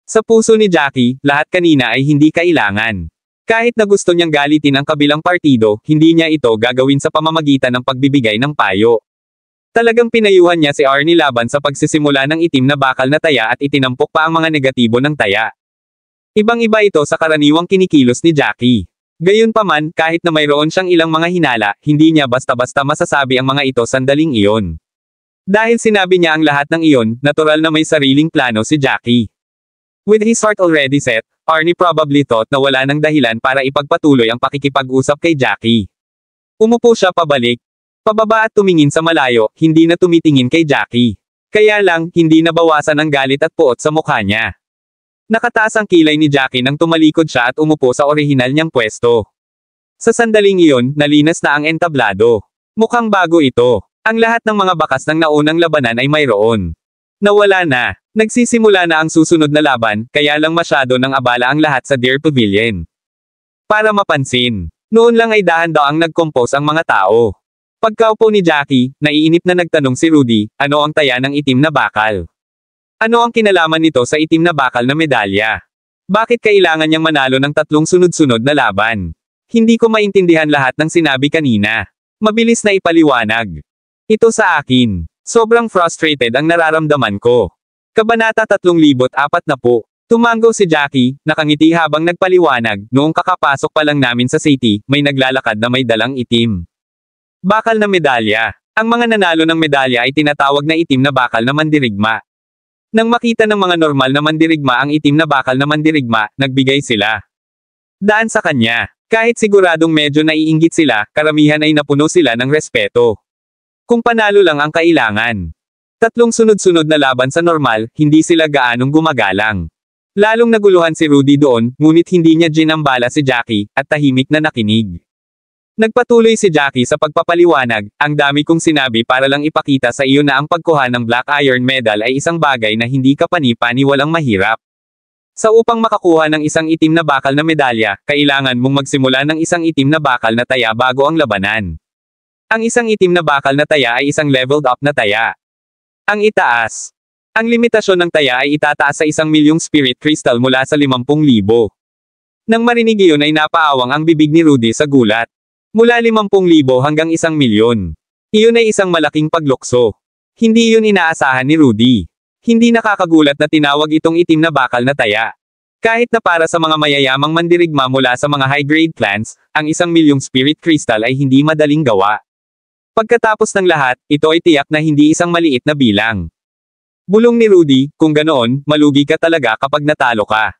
Sa puso ni Jackie, lahat kanina ay hindi kailangan. Kahit na gusto niyang galitin ang kabilang partido, hindi niya ito gagawin sa pamamagitan ng pagbibigay ng payo. Talagang pinayuhan niya si Arnie laban sa pagsisimula ng itim na bakal na taya at itinampok pa ang mga negatibo ng taya. Ibang-iba ito sa karaniwang kinikilos ni Jackie. Gayunpaman, kahit na mayroon siyang ilang mga hinala, hindi niya basta-basta masasabi ang mga ito sandaling iyon. Dahil sinabi niya ang lahat ng iyon, natural na may sariling plano si Jackie. With his heart already set, Arnie probably thought na wala nang dahilan para ipagpatuloy ang pakikipag-usap kay Jackie. Umupo siya pabalik. Pababa at tumingin sa malayo, hindi na tumitingin kay Jackie. Kaya lang, hindi nabawasan ang galit at puot sa mukha niya. Nakataas ang kilay ni Jackie nang tumalikod siya at umupo sa orihinal niyang pwesto. Sa sandaling iyon, nalinas na ang entablado. Mukhang bago ito. Ang lahat ng mga bakas ng naunang labanan ay mayroon. Nawala na. Nagsisimula na ang susunod na laban, kaya lang masyado nang abala ang lahat sa Deer Pavilion. Para mapansin, noon lang ay dahan-daang nag-compose ang mga tao. Pagkaupo ni Jackie, naiinip na nagtanong si Rudy, ano ang taya ng itim na bakal? Ano ang kinalaman nito sa itim na bakal na medalya? Bakit kailangan niyang manalo ng 3 sunod-sunod na laban? Hindi ko maintindihan lahat ng sinabi kanina. Mabilis na ipaliwanag. Ito sa akin. Sobrang frustrated ang nararamdaman ko. Kabanata 3040. Tumango si Jackie, nakangiti habang nagpaliwanag, noong kakapasok pa lang namin sa city, may naglalakad na may dalang itim. Bakal na medalya. Ang mga nanalo ng medalya ay tinatawag na itim na bakal na mandirigma. Nang makita ng mga normal na mandirigma ang itim na bakal na mandirigma, nagbigay sila daan sa kanya. Kahit siguradong medyo naiinggit sila, karamihan ay napuno sila ng respeto. Kung panalo lang ang kailangan. 3 sunod-sunod na laban sa normal, hindi sila gaanong gumagalang. Lalong naguluhan si Rudy doon, ngunit hindi niya ginambala si Jackie, at tahimik na nakinig. Nagpatuloy si Jackie sa pagpapaliwanag, ang dami kong sinabi para lang ipakita sa iyo na ang pagkuha ng Black Iron Medal ay isang bagay na hindi kapani-paniwalang mahirap. Sa upang makakuha ng isang itim na bakal na medalya, kailangan mong magsimula ng isang itim na bakal na taya bago ang labanan. Ang isang itim na bakal na taya ay isang leveled up na taya. Ang itaas. Ang limitasyon ng taya ay itataas sa 1,000,000 spirit crystal mula sa 50,000. Nang marinig iyon ay napaawang ang bibig ni Rudy sa gulat. Mula 50,000 hanggang 1,000,000. Iyon ay isang malaking paglukso. Hindi iyon inaasahan ni Rudy. Hindi nakakagulat na tinawag itong itim na bakal na taya. Kahit na para sa mga mayayamang mandirigma mula sa mga high-grade clans, ang 1,000,000 spirit crystal ay hindi madaling gawa. Pagkatapos ng lahat, ito ay tiyak na hindi isang maliit na bilang. Bulong ni Rudy, kung ganoon, malugi ka talaga kapag natalo ka.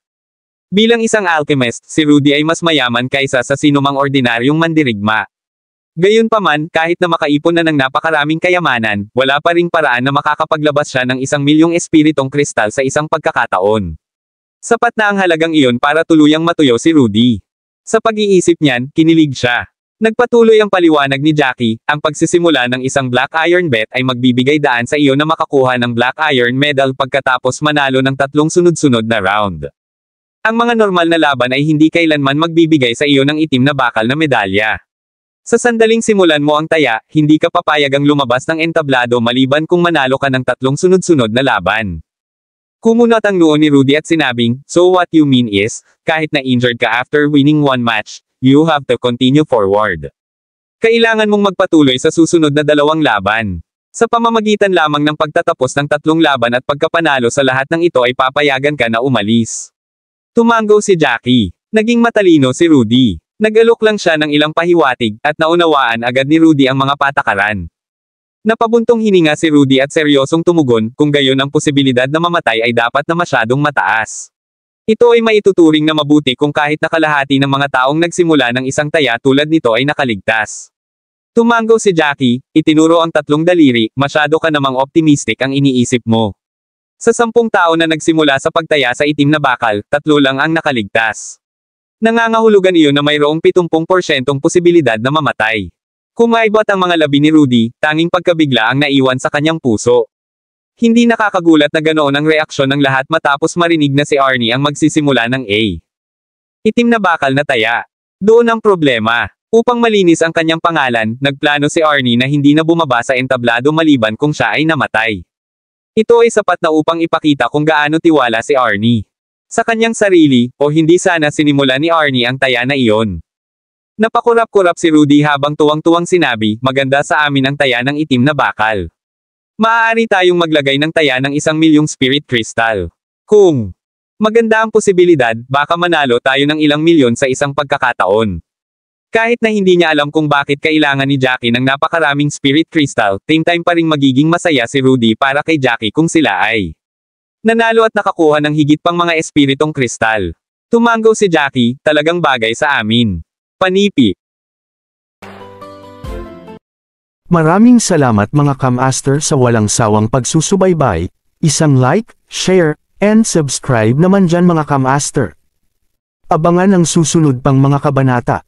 Bilang isang alchemist, si Rudy ay mas mayaman kaysa sa sinumang ordinaryong mandirigma. Gayunpaman, kahit na makaipon na ng napakaraming kayamanan, wala pa ring paraan na makakapaglabas siya ng 1,000,000 espiritong kristal sa isang pagkakataon. Sapat na ang halagang iyon para tuluyang matuyo si Rudy. Sa pag-iisip niyan, kinilig siya. Nagpatuloy ang paliwanag ni Jackie, ang pagsisimula ng isang Black Iron bet ay magbibigay daan sa iyo na makakuha ng Black Iron Medal pagkatapos manalo ng 3 sunod-sunod na round. Ang mga normal na laban ay hindi kailanman magbibigay sa iyo ng itim na bakal na medalya. Sa sandaling simulan mo ang taya, hindi ka papayagang lumabas ng entablado maliban kung manalo ka ng 3 sunod-sunod na laban. Kumunot ang noo ni Rudy at sinabing, so what you mean is, kahit na injured ka after winning 1 match, you have to continue forward. Kailangan mong magpatuloy sa susunod na 2 laban. Sa pamamagitan lamang ng pagtatapos ng 3 laban at pagkapanalo sa lahat ng ito ay papayagan ka na umalis. Tumango si Jackie. Naging matalino si Rudy. Nag-alok lang siya ng ilang pahiwatig, at naunawaan agad ni Rudy ang mga patakaran. Napabuntong hininga si Rudy at seryosong tumugon, kung gayon ang posibilidad na mamatay ay dapat na masyadong mataas. Ito ay maituturing na mabuti kung kahit nakalahati ng mga taong nagsimula ng isang taya tulad nito ay nakaligtas. Tumango si Jackie, itinuro ang 3 daliri, masyado ka namang optimistic ang iniisip mo. Sa 10 tao na nagsimula sa pagtaya sa itim na bakal, 3 lang ang nakaligtas. Nangangahulugan iyon na mayroong 70% posibilidad na mamatay. Kumaibot ang mga labi ni Rudy, tanging pagkabigla ang naiwan sa kanyang puso. Hindi nakakagulat na ganoon ang reaksyon ng lahat matapos marinig na si Arnie ang magsisimula ng A. Itim na bakal na taya. Doon ang problema. Upang malinis ang kanyang pangalan, nagplano si Arnie na hindi na bumaba sa entablado maliban kung siya ay namatay. Ito ay sapat na upang ipakita kung gaano tiwala si Arnie sa kanyang sarili, o hindi sana sinimula ni Arnie ang taya na iyon. Napakurap-kurap si Rudy habang tuwang-tuwang sinabi, maganda sa amin ang taya ng itim na bakal. Maaari tayong maglagay ng taya ng 1,000,000 spirit crystal. Kung maganda ang posibilidad, baka manalo tayo ng ilang milyon sa isang pagkakataon. Kahit na hindi niya alam kung bakit kailangan ni Jackie ng napakaraming spirit crystal, same time pa ring magiging masaya si Rudy para kay Jackie kung sila ay nanalo at nakakuha ng higit pang mga espiritong kristal. Tumango si Jackie, talagang bagay sa amin. Panipi. Maraming salamat mga Kamaster sa walang sawang pagsusubaybay, isang like, share, and subscribe naman dyan mga Kamaster. Abangan ang susunod pang mga kabanata.